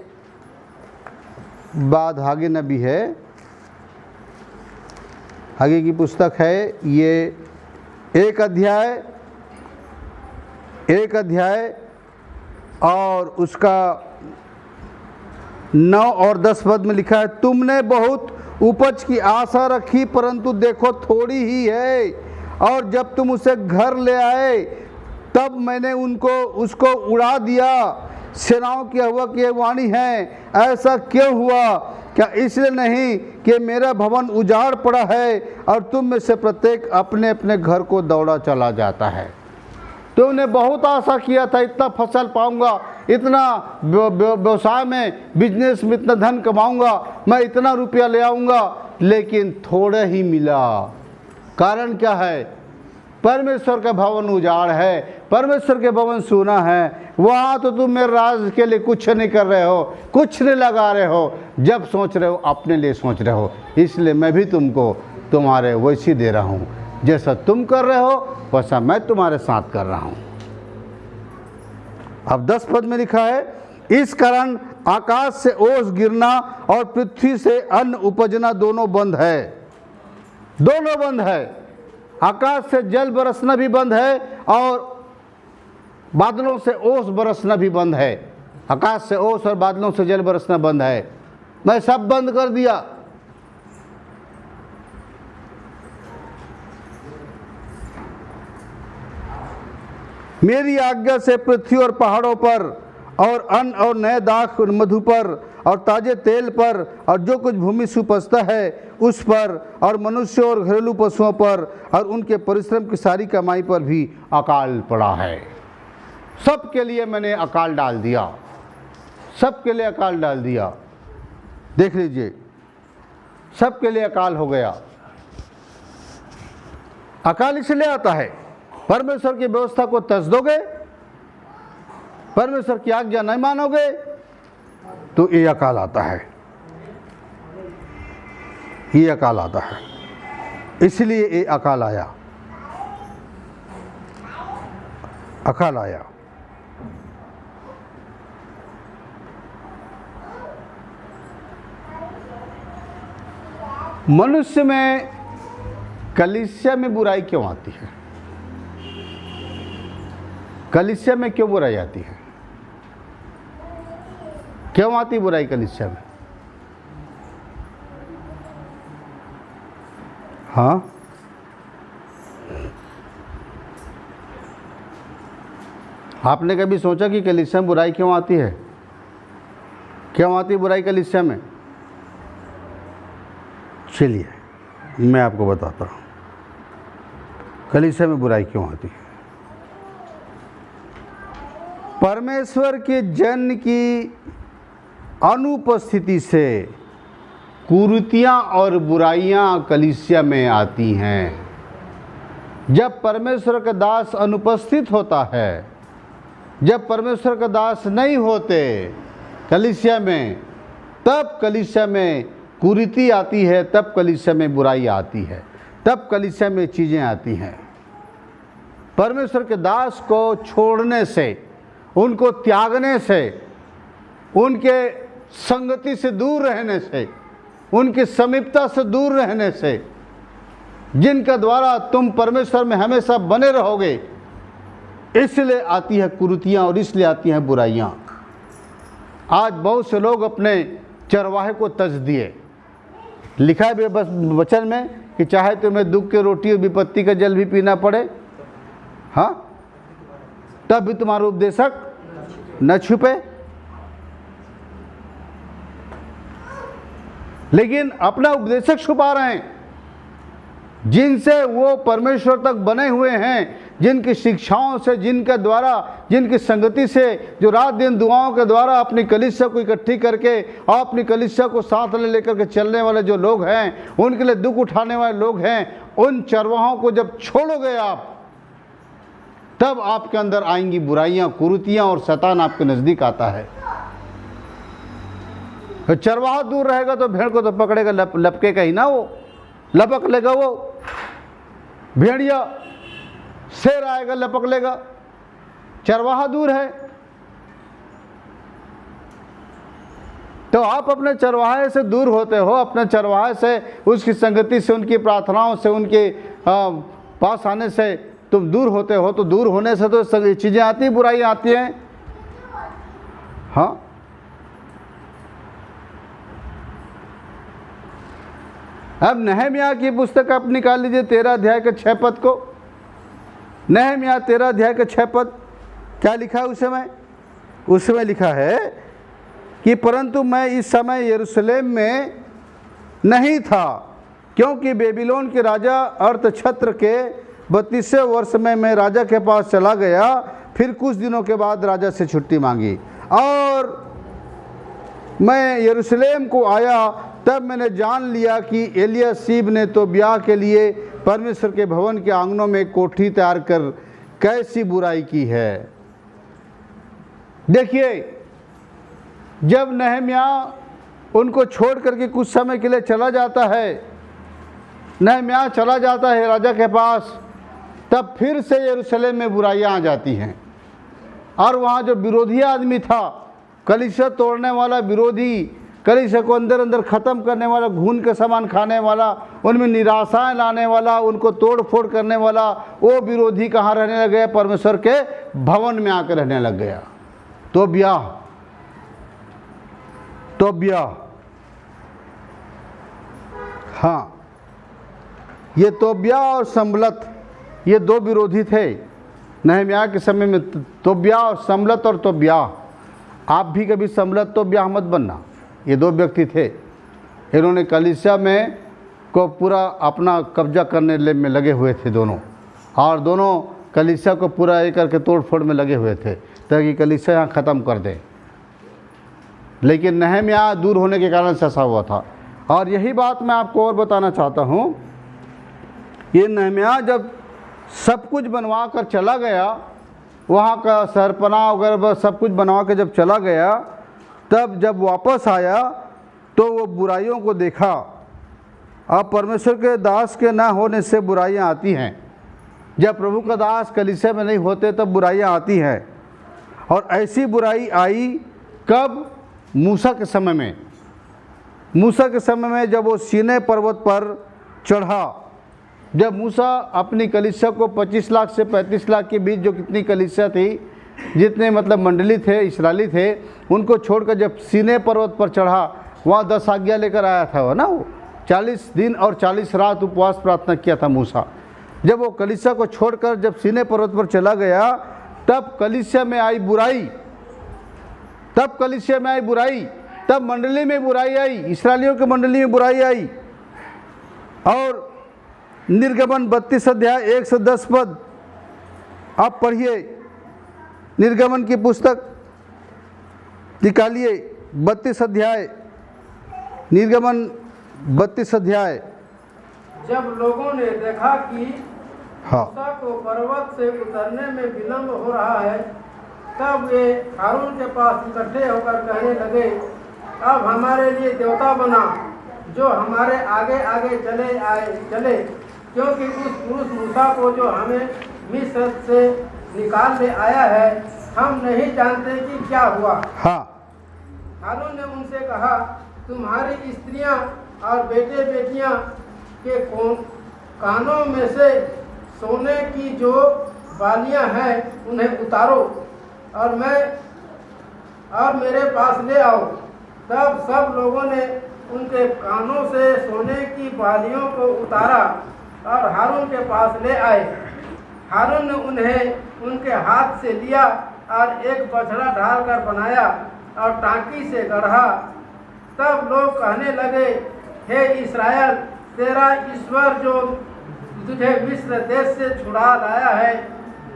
बाद हग्गे नबी है। हग्गे की पुस्तक है, ये एक अध्याय और उसका 9 और 10 पद में लिखा है, तुमने बहुत उपज की आशा रखी परंतु देखो थोड़ी ही है, और जब तुम उसे घर ले आए तब मैंने उसको उड़ा दिया। सेनाओं की यहोवा की वाणी है, ऐसा क्यों हुआ? क्या इसलिए नहीं कि मेरा भवन उजाड़ पड़ा है और तुम में से प्रत्येक अपने अपने घर को दौड़ा चला जाता है। तुमने बहुत आशा किया था, इतना फसल पाऊंगा, इतना व्यवसाय में, बिजनेस में इतना धन कमाऊंगा, मैं इतना रुपया ले आऊंगा, लेकिन थोड़ा ही मिला। कारण क्या है? परमेश्वर का भवन उजाड़ है, परमेश्वर के भवन सोना है। वहाँ तो तुम मेरे राज के लिए कुछ नहीं कर रहे हो, कुछ नहीं लगा रहे हो, जब सोच रहे हो अपने लिए सोच रहे हो। इसलिए मैं भी तुमको तुम्हारे वैसी दे रहा हूँ, जैसा तुम कर रहे हो वैसा मैं तुम्हारे साथ कर रहा हूँ। अब 10 पद में लिखा है, इस कारण आकाश से ओस गिरना और पृथ्वी से अन्न उपजना दोनों बंद है। दोनों बंद है। आकाश से जल बरसना भी बंद है और बादलों से ओस बरसना भी बंद है। आकाश से ओस और बादलों से जल बरसना बंद है। मैं सब बंद कर दिया। मेरी आज्ञा से पृथ्वी और पहाड़ों पर और अन्न और नए दाख मधु पर और ताजे तेल पर और जो कुछ भूमि से उपजता है उस पर और मनुष्य और घरेलू पशुओं पर और उनके परिश्रम की सारी कमाई पर भी अकाल पड़ा है। सबके लिए मैंने अकाल डाल दिया, सबके लिए अकाल डाल दिया। देख लीजिए, सबके लिए अकाल हो गया। अकाल इसलिए आता है, परमेश्वर की व्यवस्था को तज दोगे, परमेश्वर की आज्ञा नहीं मानोगे तो ये अकाल आता है, ये अकाल आता है। इसलिए ये अकाल आया, अकाल आया। मनुष्य में, कलीसिया में बुराई क्यों आती है? कलीसिया में क्यों बुराई आती है? क्यों आती बुराई कलीसिया में? हाँ, आपने कभी सोचा कि कलीसिया में बुराई क्यों आती है? क्यों आती बुराई कलीसिया में? चलिए मैं आपको बताता हूँ कलीसिया में बुराई क्यों आती है। परमेश्वर के जन की अनुपस्थिति से कुरीतियाँ और बुराइयाँ कलीसिया में आती हैं। जब परमेश्वर का दास अनुपस्थित होता है, जब परमेश्वर का दास नहीं होते कलीसिया में, तब कलीसिया में कुरीति आती है, तब कलीसिया में बुराई आती है, तब कलीसिया में चीज़ें आती हैं। परमेश्वर के दास को छोड़ने से, उनको त्यागने से, उनके संगति से दूर रहने से, उनकी समीपता से दूर रहने से, जिनका द्वारा तुम परमेश्वर में हमेशा बने रहोगे, इसलिए आती है कुरीतियाँ और इसलिए आती हैं बुराइयाँ। आज बहुत से लोग अपने चरवाहे को तज दिए। लिखा है बस वचन में कि चाहे तुम्हें दुख की रोटी और विपत्ति का जल भी पीना पड़े, हाँ, तब भी तुम्हारा उपदेशक न छुपे। लेकिन अपना उपदेशक छुपा रहे हैं, जिनसे वो परमेश्वर तक बने हुए हैं, जिनकी शिक्षाओं से, जिनके द्वारा, जिनकी संगति से, जो रात दिन दुआओं के द्वारा अपनी कलीसिया को इकट्ठी करके और अपनी कलीसिया को साथ लेकर के चलने वाले जो लोग हैं, उनके लिए दुख उठाने वाले लोग हैं, उन चरवाहों को जब छोड़ोगे आप, तब आपके अंदर आएंगी बुराइयां, कुरीतियां और शैतान आपके नज़दीक आता है। तो चरवाहा दूर रहेगा तो भेड़ को तो पकड़ेगा, लपकेगा ही ना, वो लपक लेगा, वो भेड़िया, शेर आएगा लपक लेगा। चरवाहा दूर है तो आप अपने चरवाहे से दूर होते हो, अपने चरवाहे से, उसकी संगति से, उनकी प्रार्थनाओं से, उनके पास आने से तुम दूर होते हो। तो दूर होने से तो सभी चीज़ें आती, बुराई आती हैं। हाँ, अब नहम्याह की पुस्तक आप निकाल लीजिए 13 अध्याय के 6 पद को। नहम्याह 13 अध्याय के 6 पद, क्या लिखा है उस समय? उस समय लिखा है कि परंतु मैं इस समय यरूशलेम में नहीं था, क्योंकि बेबीलोन के राजा अर्थछत्र के 32वें वर्ष में मैं राजा के पास चला गया। फिर कुछ दिनों के बाद राजा से छुट्टी मांगी और मैं यरूशलेम को आया। तब मैंने जान लिया कि एलियासीब ने तो ब्याह के लिए परमेश्वर के भवन के आंगनों में कोठी तैयार कर कैसी बुराई की है। देखिए, जब नहम्याह उनको छोड़ करके कुछ समय के लिए चला जाता है, नहम्याह चला जाता है राजा के पास, तब फिर से यरूशलेम में बुराइयां आ जाती हैं। और वहाँ जो विरोधी आदमी था, कलीसिया तोड़ने वाला विरोधी, कलीसिया को अंदर अंदर ख़त्म करने वाला, घून के सामान खाने वाला, उनमें निराशाएं लाने वाला, उनको तोड़ फोड़ करने वाला वो विरोधी कहाँ रहने लग गया? परमेश्वर के भवन में आकर रहने लग गया। तोबिया, हाँ, ये तोबिया और संबलत ये दो विरोधी थे नहम्याह के समय में। तोबिया और संबलत और तोबिया, आप भी कभी संबलत तोबिया मत बनना। ये दो व्यक्ति थे, इन्होंने कलीसिया में को पूरा अपना कब्जा करने में लगे हुए थे दोनों, और दोनों कलीसिया को पूरा एक करके तोड़ फोड़ में लगे हुए थे ताकि कलीसिया यहाँ ख़त्म कर दें। लेकिन नहम्याह दूर होने के कारण से ऐसा हुआ था। और यही बात मैं आपको और बताना चाहता हूँ, ये नहम्याह जब सब कुछ बनवा कर चला गया, वहाँ का सरपना वगैरह सब कुछ बनवा के जब चला गया, तब जब वापस आया तो वो बुराइयों को देखा। अब परमेश्वर के दास के ना होने से बुराइयाँ आती हैं। जब प्रभु का दास कलीसिया में नहीं होते तब बुराइयाँ आती हैं। और ऐसी बुराई आई कब? मूसा के समय में। मूसा के समय में जब वो सीनै पर्वत पर चढ़ा, जब मूसा अपनी कलीसिया को 25 लाख से 35 लाख के बीच जो कितनी कलीसिया थी, जितने मतलब मंडली थे, इस्राएली थे, उनको छोड़कर जब सीनै पर्वत पर चढ़ा, वहाँ 10 आज्ञा लेकर आया था वो ना। वो 40 दिन और 40 रात उपवास प्रार्थना किया था मूसा। जब वो कलीसिया को छोड़कर जब सीनै पर्वत पर चला गया, तब कलीसिया में आई बुराई, तब मंडली में बुराई आई, इस्राएलियों की मंडली में बुराई आई। और निर्गमन 32 अध्याय 1 से 10 पद आप पढ़िए। निर्गमन की पुस्तक निकालिए, 32 अध्याय, निर्गमन 32 अध्याय। जब लोगों ने देखा कि मूसा को पर्वत से उतरने में विलंब हो रहा है, तब वे हारून के पास इकट्ठे होकर कहने लगे, अब हमारे लिए देवता बना जो हमारे आगे आगे चले, क्योंकि उस पुरुष मूसा को जो हमें मिस्र से निकाल ले आया है, हम नहीं जानते कि क्या हुआ। हारून ने उनसे कहा, तुम्हारी स्त्रियां और बेटे बेटियां के कानों में से सोने की जो बालियां हैं उन्हें उतारो और मेरे पास ले आओ। तब सब लोगों ने उनके कानों से सोने की बालियों को उतारा और हारून के पास ले आए। हारून ने उन्हें उनके हाथ से लिया और एक बछड़ा ढालकर बनाया और टांकी से गढ़ा। तब लोग कहने लगे, हे इस्राएल, तेरा ईश्वर जो तुझे मिस्र देश से छुड़ा लाया है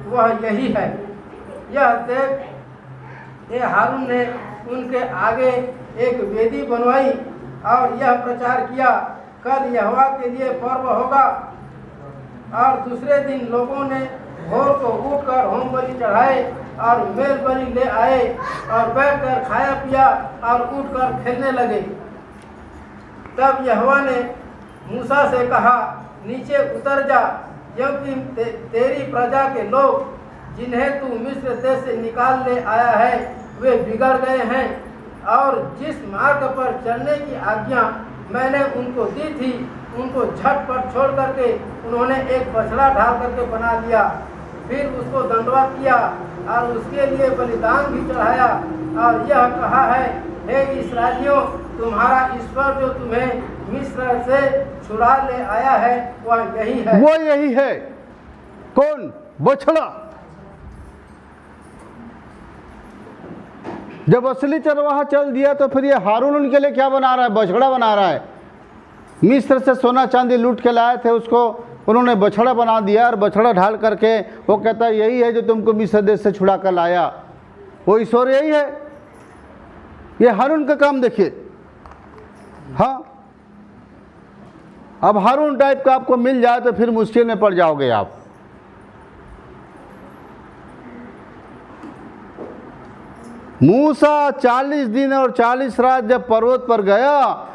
वह यही है। यह देख ये हारून ने उनके आगे एक वेदी बनवाई और यह प्रचार किया, कल यहोवा के लिए पर्व होगा। और दूसरे दिन लोगों ने भोर को उठकर होम बलि चढ़ाए और मेल बलि ले आए और बैठकर खाया पिया और उठकर खेलने लगे। तब यहोवा ने मूसा से कहा, नीचे उतर जा, क्योंकि तेरी प्रजा के लोग जिन्हें तू मिस्र देश से निकाल ले आया है वे बिगड़ गए हैं, और जिस मार्ग पर चलने की आज्ञा मैंने उनको दी थी उनको झटपट छोड़ करके उन्होंने एक बछड़ा ढाल करके बना दिया। फिर उसको दंडवत किया और उसके लिए बलिदान भी चढ़ाया और यह कहा है, हे इस्राएलियों, तुम्हारा ईश्वर जो तुम्हें मिस्र से छुड़ा ले आया है वह यही है। वो यही है। कौन? बछड़ा। जब असली चरवाहा चल दिया तो फिर ये हारून उनके लिए क्या बना रहा है? बछड़ा बना रहा है। मिस्र से सोना चांदी लूट के लाए थे, उसको उन्होंने बछड़ा बना दिया और बछड़ा ढाल करके वो कहता है यही है जो तुमको मिस्र देश से छुड़ा कर लाया। वो ईश्वर यही है। ये हारून का काम देखिए। हाँ, अब हारून टाइप का आपको मिल जाए तो फिर मुश्किल में पड़ जाओगे आप। मूसा 40 दिन और 40 रात जब पर्वत पर गया,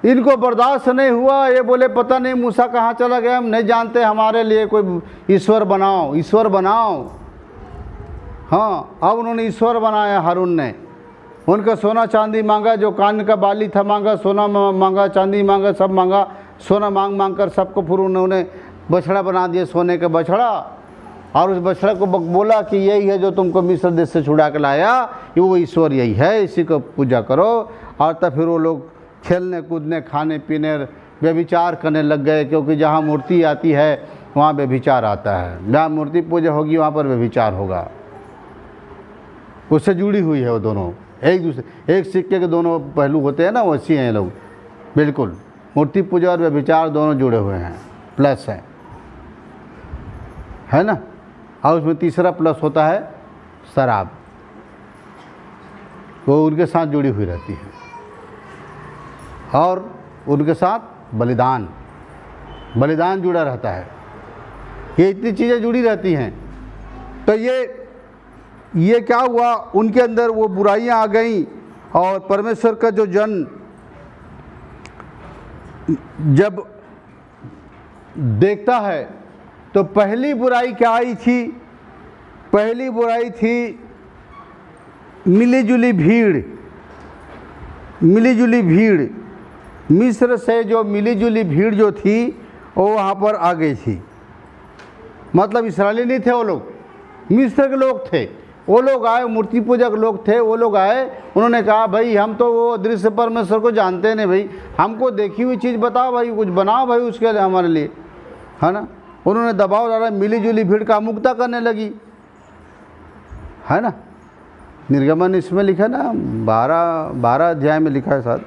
इनको बर्दाश्त नहीं हुआ। ये बोले पता नहीं मूसा कहाँ चला गया, हम नहीं जानते, हमारे लिए कोई ईश्वर बनाओ, ईश्वर बनाओ। हाँ, अब उन्होंने ईश्वर बनाया हारून ने। उनका सोना चांदी मांगा, जो कान का बाली था मांगा, सोना मांगा, चांदी मांगा, सब मांगा। सोना मांग मांग कर सबको फिर उन्होंने बछड़ा बना दिया, सोने का बछड़ा। और उस बछड़ा को बोला कि यही है जो तुमको मिस्र देश से छुड़ा के लाया, ये वो ईश्वर यही है, इसी को पूजा करो। और तब फिर वो लोग खेलने कूदने, खाने पीने, व्यभिचार करने लग गए, क्योंकि जहाँ मूर्ति आती है वहाँ व्यभिचार आता है। जहाँ मूर्ति पूजा होगी वहाँ पर व्यभिचार होगा। उससे जुड़ी हुई है वो दोनों, एक दूसरे, एक सिक्के के दोनों पहलू होते हैं ना, वैसी हैं लोग। बिल्कुल मूर्ति पूजा और व्यभिचार दोनों जुड़े हुए हैं, प्लस है ना। और उसमें तीसरा प्लस होता है शराब, वो उनके साथ जुड़ी हुई रहती है। और उनके साथ बलिदान जुड़ा रहता है। ये इतनी चीज़ें जुड़ी रहती हैं। तो ये क्या हुआ, उनके अंदर वो बुराइयां आ गई। और परमेश्वर का जो जन जब देखता है तो पहली बुराई क्या आई थी? पहली बुराई थी मिलीजुली भीड़। मिस्र से जो मिलीजुली भीड़ जो थी वो वहाँ पर आ गई थी। मतलब इस्राएली नहीं थे वो लोग, मिस्र के लोग थे। वो लोग आए, मूर्ति पूजक लोग थे, वो लोग आए। उन्होंने कहा भाई हम तो वो दृश्य परमेश्वर को जानते नहीं भाई, हमको देखी हुई चीज़ बताओ भाई, कुछ बनाओ भाई उसके लिए हमारे लिए, है ना। उन्होंने दबाव डाला, मिलीजुली भीड़ का मुक्ता करने लगी, है ना। निर्गमन इसमें लिखा ना, 12 अध्याय में लिखा है शायद,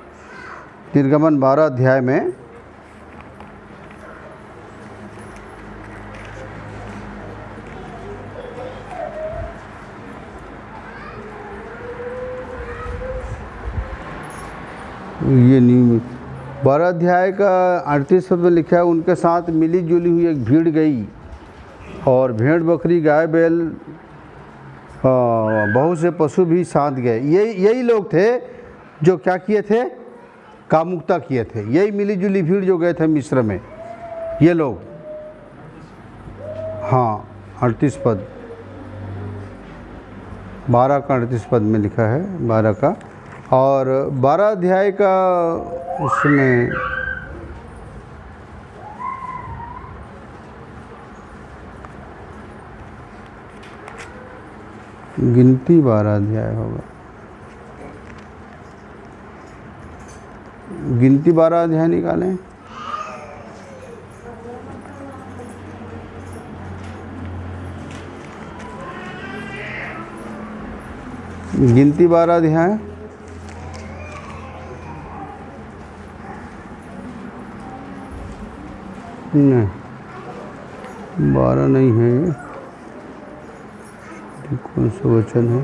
निर्गमन 12 अध्याय में। ये नहीं, 12 अध्याय का 38 पद में लिखा है, उनके साथ मिली जुली हुई एक भीड़ गई और भेड़ बकरी गाय बैल बहुत से पशु भी साथ गए। यही लोग थे जो क्या किए थे, कामुकता किए थे। यही मिली जुली भीड़ जो गए थे मिस्र में, ये लोग। हाँ 38 पद, 12 का 38 पद में लिखा है, 12 का। और 12 अध्याय का उसमें गिनती 12 अध्याय होगा, गिनती 12 अध्याय निकालें। गिनती 12 अध्याय, नहीं 12 नहीं है, ये कौन सा वचन है?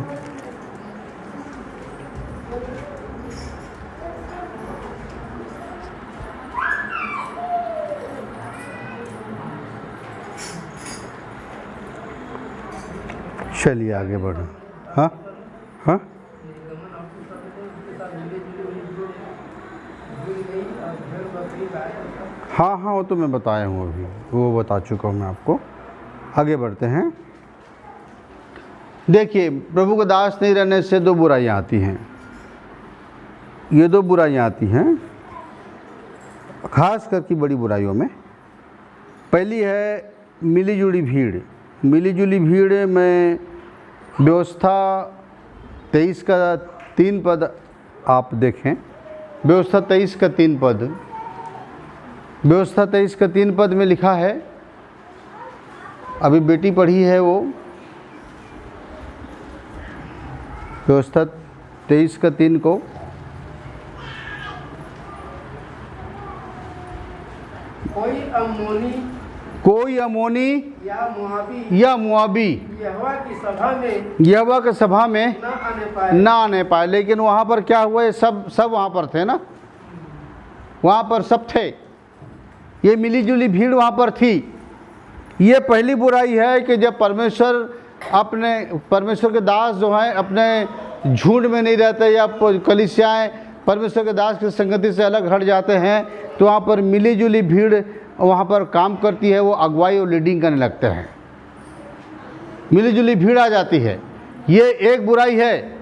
चलिए आगे बढ़ो। हाँ हाँ हाँ हाँ, वो तो मैं बताया हूँ अभी, वो बता चुका हूँ मैं आपको। आगे बढ़ते हैं। देखिए, प्रभु का दास नहीं रहने से दो बुराइयाँ आती हैं। ये दो बुराइयाँ आती हैं खास करके बड़ी बुराइयों में। पहली है मिलीजुली भीड़। मिलीजुली भीड़ में व्यवस्था 23 का 3 पद आप देखें। व्यवस्था 23 का 3 पद, व्यवस्था 23 का 3 पद में लिखा है, अभी बेटी पढ़ी है वो, व्यवस्था 23 का 3 को। कोई अमोनी या मुआबी यहोवा की सभा में ना आने पाए। लेकिन वहाँ पर क्या हुआ, ये सब वहाँ पर थे ना, वहाँ पर सब थे, ये मिलीजुली भीड़ वहाँ पर थी। ये पहली बुराई है कि जब परमेश्वर के दास जो हैं अपने झुंड में नहीं रहते, या कलीसियाएँ परमेश्वर के दास की संगति से अलग हट जाते हैं, तो वहाँ पर मिलीजुली भीड़ वहाँ पर काम करती है, वो अगुवाई और लीडिंग करने लगते हैं, मिलीजुली भीड़ आ जाती है। ये एक बुराई है।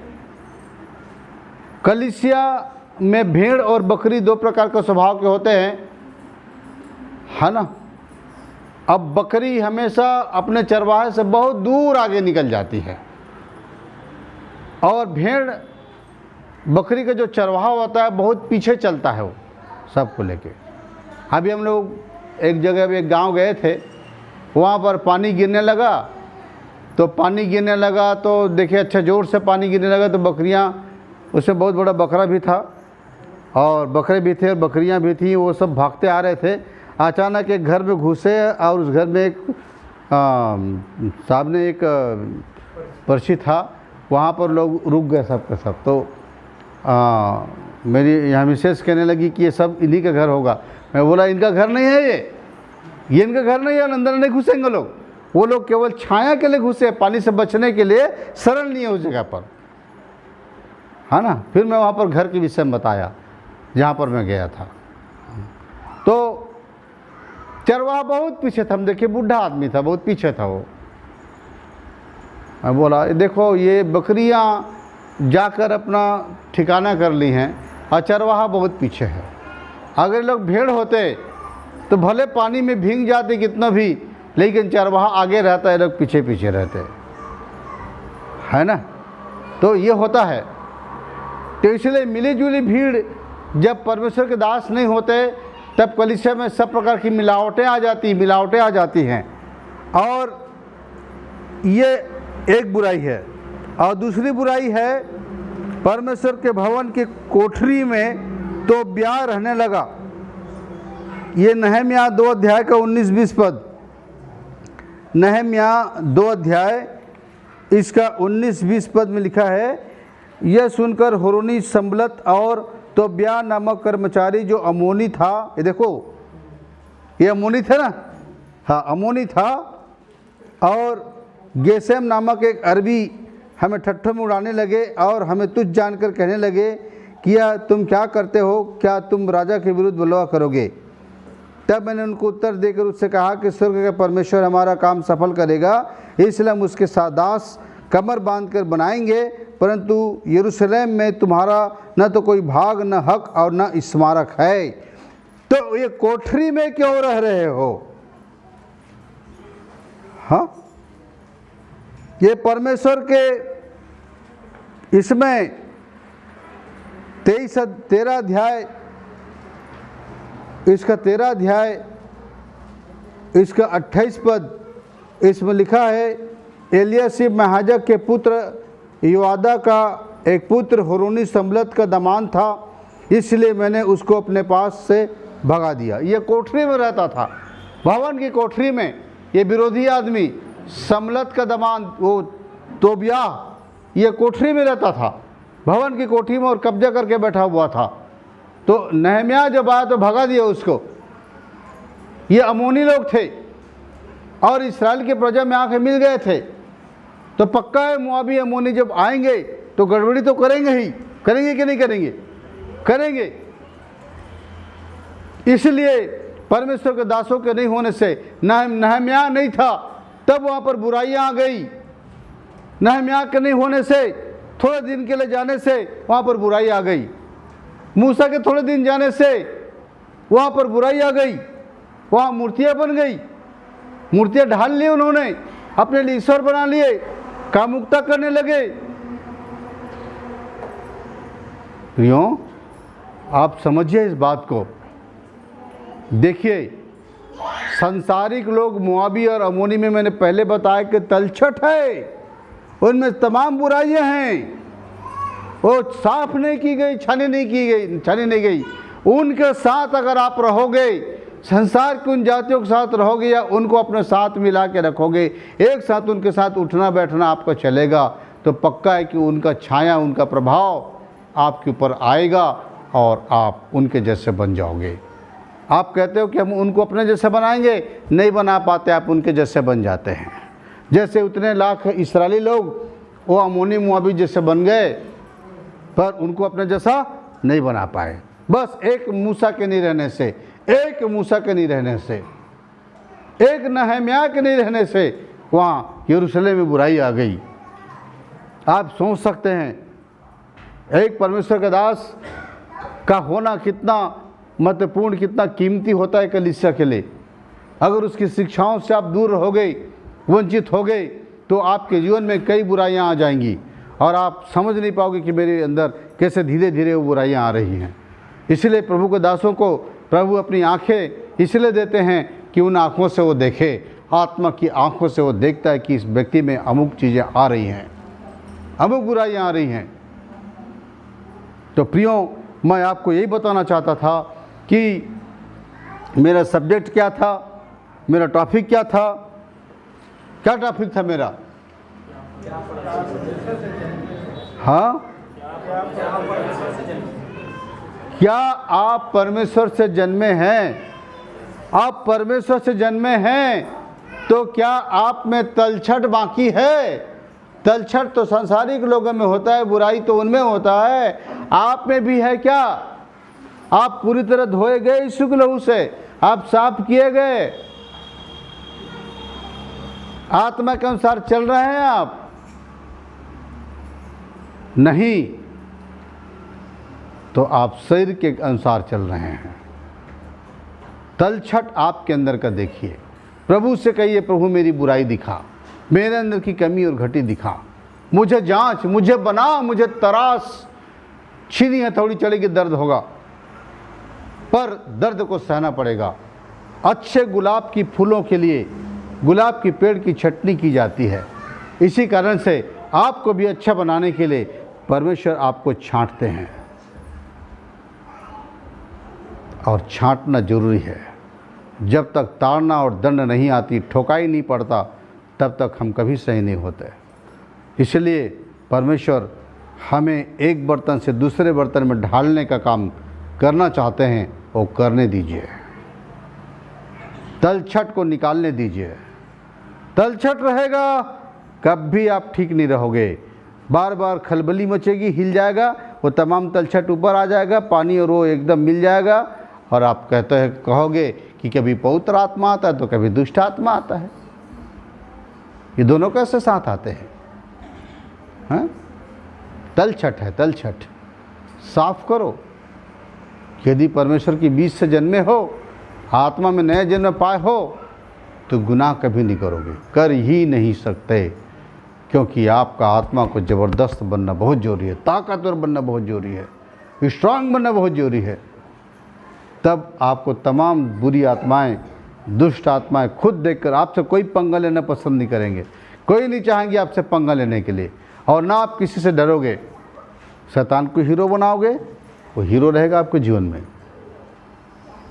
कलीसिया में भेड़ और बकरी दो प्रकार के स्वभाव के होते हैं, है ना। अब बकरी हमेशा अपने चरवाहे से बहुत दूर आगे निकल जाती है, और भेड़, बकरी का जो चरवाहा होता है बहुत पीछे चलता है वो सबको लेके। अभी हम लोग एक जगह एक गांव गए थे, वहाँ पर पानी गिरने लगा, तो देखिए अच्छा ज़ोर से पानी गिरने लगा, तो बकरियाँ, उसमें बहुत बड़ा बकरा भी था और बकरे भी थे और बकरियाँ भी थीं, वो सब भागते आ रहे थे। अचानक एक घर में घुसे और उस घर में एक सामने एक पर्ची था, वहाँ पर लोग रुक गए सब के सब। तो मेरी यहाँ मिसेस कहने लगी कि ये सब इन्हीं का घर होगा। मैं बोला इनका घर नहीं है, ये इनका घर नहीं है, अंदर नहीं घुसेंगे लोग, वो लोग केवल छाया के लिए घुसे, पानी से बचने के लिए सरल नहीं है उस जगह पर, है ना। फिर मैं वहाँ पर घर के विषय में बताया जहाँ पर मैं गया था। तो चरवाहा बहुत पीछे था, हम देखिए बूढ़ा आदमी था, बहुत पीछे था वो। मैं बोला देखो ये बकरियाँ जाकर अपना ठिकाना कर ली हैं और चरवाहा बहुत पीछे है। अगर लोग भेड़ होते तो भले पानी में भीग जाते कितना भी, लेकिन चरवाहा आगे रहता है, लोग पीछे पीछे रहते, है ना। तो ये होता है। तो इसलिए मिली जुली भीड़ जब परमेश्वर के दास नहीं होते, तब कलीसिया में सब प्रकार की मिलावटें आ जाती हैं। और ये एक बुराई है। और दूसरी बुराई है, परमेश्वर के भवन की कोठरी में तो ब्याह रहने लगा। ये नहम्याह 2 अध्याय का 19-20 पद, नहम्याह 2 अध्याय इसका 19-20 पद में लिखा है, यह सुनकर होरोनी संबलत और तोबिया नामक कर्मचारी जो अमोनी था, ये देखो ये अमोनी थे ना, हाँ अमोनी था, और गेसेम नामक एक अरबी हमें ठट्ठों में उड़ाने लगे और हमें तुच्छ जानकर कहने लगे कि यह तुम क्या करते हो, क्या तुम राजा के विरुद्ध बलवा करोगे। तब मैंने उनको उत्तर देकर उससे कहा कि स्वर्ग का परमेश्वर हमारा काम सफल करेगा, इसलिए हम उसके साथ दास कमर बांध कर बनाएंगे, परंतु यरूशलेम में तुम्हारा न तो कोई भाग, न हक और न स्मारक है। तो ये कोठरी में क्यों रह रहे हो? हाँ, ये परमेश्वर के इसमें 13 अध्याय, इसका 13 अध्याय इसका 28 पद, इसमें लिखा है, एलियासिब महाजक के पुत्र योआदा का एक पुत्र होरोनी संबलत का दामाद था, इसलिए मैंने उसको अपने पास से भगा दिया। ये कोठरी में रहता था, भवन की कोठरी में। ये विरोधी आदमी संबलत का दामाद वो तोबिया, ये कोठरी में रहता था, भवन की कोठरी में, और कब्जा करके बैठा हुआ था। तो नहम्याह जब आया तो भगा दिया उसको। ये अमोनी लोग थे और इस्राएल के प्रजा में आके मिल गए थे, तो पक्का है मोआबी अमोनी जब आएंगे तो गड़बड़ी तो करेंगे ही, करेंगे कि नहीं करेंगे? करेंगे। इसलिए परमेश्वर के दासों के नहीं होने से, नहम्याह नहीं था तब वहाँ पर बुराइयाँ आ गई। नहम्याह के नहीं होने से, थोड़े दिन के लिए जाने से वहाँ पर बुराई आ गई। मूसा के थोड़े दिन जाने से वहाँ पर बुराई आ गई, वहाँ मूर्तियाँ बन गई, मूर्तियाँ ढाल ली उन्होंने, अपने लिए ईश्वर बना लिए, कामुकता करने लगे। प्रियों, आप समझिए इस बात को। देखिए, संसारिक लोग मोआबी और अमोनी में मैंने पहले बताया कि तलछट है, उनमें तमाम बुराइयां हैं, वो साफ नहीं की गई, छानी नहीं गई। उनके साथ अगर आप रहोगे, संसार की उन जातियों के साथ रहोगे या उनको अपने साथ मिला के रखोगे, एक साथ उनके साथ उठना बैठना आपका चलेगा, तो पक्का है कि उनका छाया, उनका प्रभाव आपके ऊपर आएगा और आप उनके जैसे बन जाओगे। आप कहते हो कि हम उनको अपने जैसे बनाएंगे, नहीं बना पाते, आप उनके जैसे बन जाते हैं। जैसे उतने लाख इस्राएली लोग वो अमोनी मोआबी जैसे बन गए, पर उनको अपने जैसा नहीं बना पाए। बस एक मूसा के नहीं रहने से, एक मूसा के नहीं रहने से, एक नहम्याह के नहीं रहने से वहाँ यरूशलेम में बुराई आ गई। आप सोच सकते हैं एक परमेश्वर के दास का होना कितना महत्वपूर्ण, कितना कीमती होता है कलीसिया के लिए। अगर उसकी शिक्षाओं से आप दूर हो गए, वंचित हो गए, तो आपके जीवन में कई बुराइयां आ जाएंगी और आप समझ नहीं पाओगे कि मेरे अंदर कैसे धीरे धीरे वो बुराइयां आ रही हैं। इसलिए प्रभु के दासों को प्रभु अपनी आंखें इसलिए देते हैं कि उन आँखों से वो देखे, आत्मा की आंखों से वो देखता है कि इस व्यक्ति में अमुक चीज़ें आ रही हैं, अमुक बुराइयां आ रही हैं। तो प्रियो, मैं आपको यही बताना चाहता था कि मेरा सब्जेक्ट क्या था, मेरा टॉपिक क्या था। क्या टॉपिक था मेरा? हाँ, क्या आप परमेश्वर से जन्मे हैं? आप परमेश्वर से जन्मे हैं तो क्या आप में तलछट बाकी है? तलछट तो सांसारिक लोगों में होता है, बुराई तो उनमें होता है, आप में भी है क्या? आप पूरी तरह धोए गए यीशु के लहू से, आप साफ किए गए, आत्मा के अनुसार चल रहे हैं आप? नहीं, तो आप शरीर के अनुसार चल रहे हैं। तलछट आपके अंदर का देखिए, प्रभु से कहिए, प्रभु मेरी बुराई दिखा, मेरे अंदर की कमी और घटी दिखा, मुझे जांच, मुझे बना, मुझे तराश। छीनी हथौड़ी चलेगी, दर्द होगा, पर दर्द को सहना पड़ेगा। अच्छे गुलाब की फूलों के लिए गुलाब की पेड़ की छटनी की जाती है। इसी कारण से आपको भी अच्छा बनाने के लिए परमेश्वर आपको छांटते हैं, और छांटना जरूरी है। जब तक ताड़ना और दंड नहीं आती, ठोकाई नहीं पड़ता, तब तक हम कभी सही नहीं होते। इसलिए परमेश्वर हमें एक बर्तन से दूसरे बर्तन में ढालने का काम करना चाहते हैं, वो करने दीजिए। तलछट को निकालने दीजिए। तलछट रहेगा, कभी आप ठीक नहीं रहोगे, बार बार खलबली मचेगी, हिल जाएगा, वो तमाम तलछट ऊपर आ जाएगा, पानी और वो एकदम मिल जाएगा, और आप कहोगे कि कभी पवित्र आत्मा आता है तो कभी दुष्ट आत्मा आता है। ये दोनों कैसे साथ आते हैं? हाँ? तलछट है, तलछट साफ करो। यदि परमेश्वर की बीज से जन्मे हो, आत्मा में नए जन्म पाए हो, तो गुनाह कभी नहीं करोगे, कर ही नहीं सकते, क्योंकि आपका आत्मा को ज़बरदस्त बनना बहुत जरूरी है, ताकतवर बनना बहुत जरूरी है, स्ट्रांग बनना बहुत जरूरी है। तब आपको तमाम बुरी आत्माएं, दुष्ट आत्माएं खुद देखकर आपसे कोई पंगा लेना पसंद नहीं करेंगे, कोई नहीं चाहेंगे आपसे पंगा लेने के लिए, और ना आप किसी से डरोगे। शैतान को हीरो बनाओगे, वो हीरो रहेगा आपके जीवन में,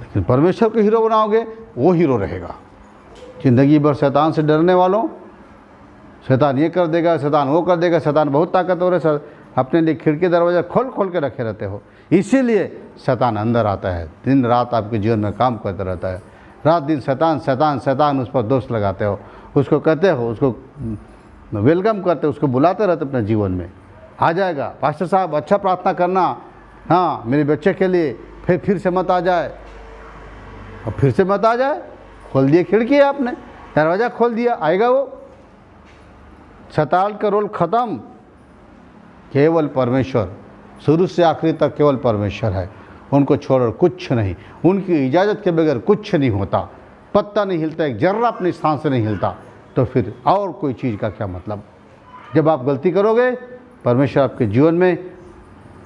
लेकिन परमेश्वर को हीरो बनाओगे, वो हीरो रहेगा। ज़िंदगी भर शैतान से डरने वालों, शैतान ये कर देगा, शैतान वो कर देगा, शैतान बहुत ताकतवर है, अपने लिए खिड़की दरवाज़ा खोल खोल के रखे रहते हो, इसीलिए शैतान अंदर आता है, दिन रात आपके जीवन में काम करता रहता है। रात दिन शैतान शैतान शैतान, उस पर दोष लगाते हो, उसको कहते हो, उसको वेलकम करते हो, उसको बुलाते रहते अपने जीवन में। आ जाएगा, पास्टर साहब अच्छा प्रार्थना करना, हाँ मेरे बच्चे के लिए, फिर से मत आ जाए, और फिर से मत आ जाए। खोल दिए खिड़की, आपने दरवाज़ा खोल दिया, आएगा वो। शैतान का रोल ख़त्म, केवल परमेश्वर, शुरू से आखिरी तक केवल परमेश्वर है, उनको छोड़कर कुछ नहीं, उनकी इजाज़त के बगैर कुछ नहीं होता, पत्ता नहीं हिलता, एक जर्रा अपने स्थान से नहीं हिलता, तो फिर और कोई चीज़ का क्या मतलब। जब आप गलती करोगे, परमेश्वर आपके जीवन में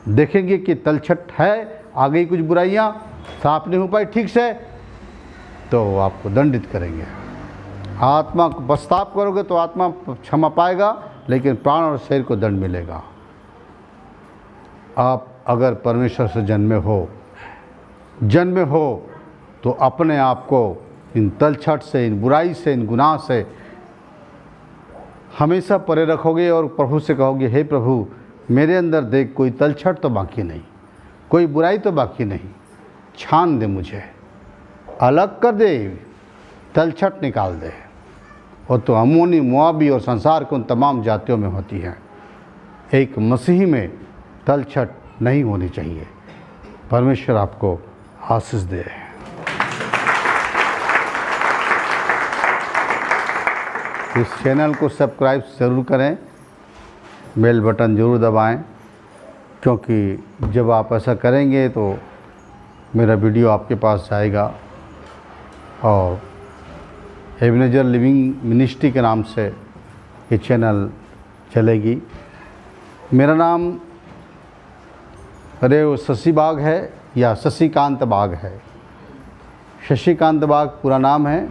देखेंगे कि तलछट है, आ गई कुछ बुराइयाँ, साफ नहीं हो पाई ठीक से, तो वो आपको दंडित करेंगे। आत्मा को पछताव करोगे तो आत्मा क्षमा पाएगा, लेकिन प्राण और शरीर को दंड मिलेगा। आप अगर परमेश्वर से जन्मे हो तो अपने आप को इन तलछट से, इन बुराई से, इन गुनाह से हमेशा परे रखोगे, और प्रभु से कहोगे, हे प्रभु मेरे अंदर देख, कोई तलछट तो बाकी नहीं, कोई बुराई तो बाकी नहीं, छान दे, मुझे अलग कर दे, तलछट निकाल दे। और तो अम्मोनी, मोआबी और संसार के उन तमाम जातियों में होती हैं। एक मसीही में तलछट नहीं होनी चाहिए। परमेश्वर आपको आशीष दे। इस चैनल को सब्सक्राइब ज़रूर करें, बेल बटन ज़रूर दबाएं, क्योंकि जब आप ऐसा करेंगे तो मेरा वीडियो आपके पास जाएगा और एबेनेज़र लिविंग मिनिस्ट्री के नाम से ये चैनल चलेगी। मेरा नाम रेव शशि बाग है या शशिकांत बाग है। शशिकांत बाग पूरा नाम है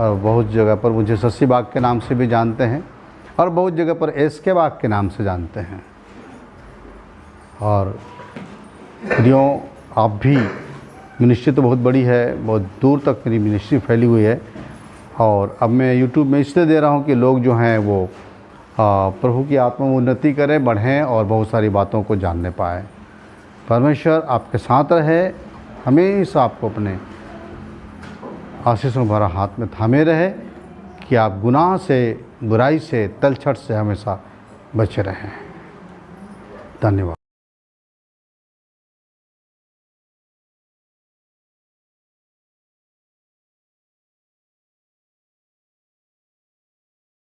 और बहुत जगह पर मुझे शशि बाग के नाम से भी जानते हैं और बहुत जगह पर SK बाग के नाम से जानते हैं। और वीडियो आप भी, मिनिस्ट्री तो बहुत बड़ी है, बहुत दूर तक मेरी मिनिस्ट्री फैली हुई है और अब मैं YouTube में इसलिए दे रहा हूँ कि लोग जो हैं वो प्रभु की आत्मा में उन्नति करें, बढ़ें और बहुत सारी बातों को जानने पाएँ। परमेश्वर आपके साथ रहे, हमेशा आपको अपने आशीषों भरा हाथ में थामे रहे कि आप गुनाह से, बुराई से, तलछट से हमेशा बचे रहें। धन्यवाद।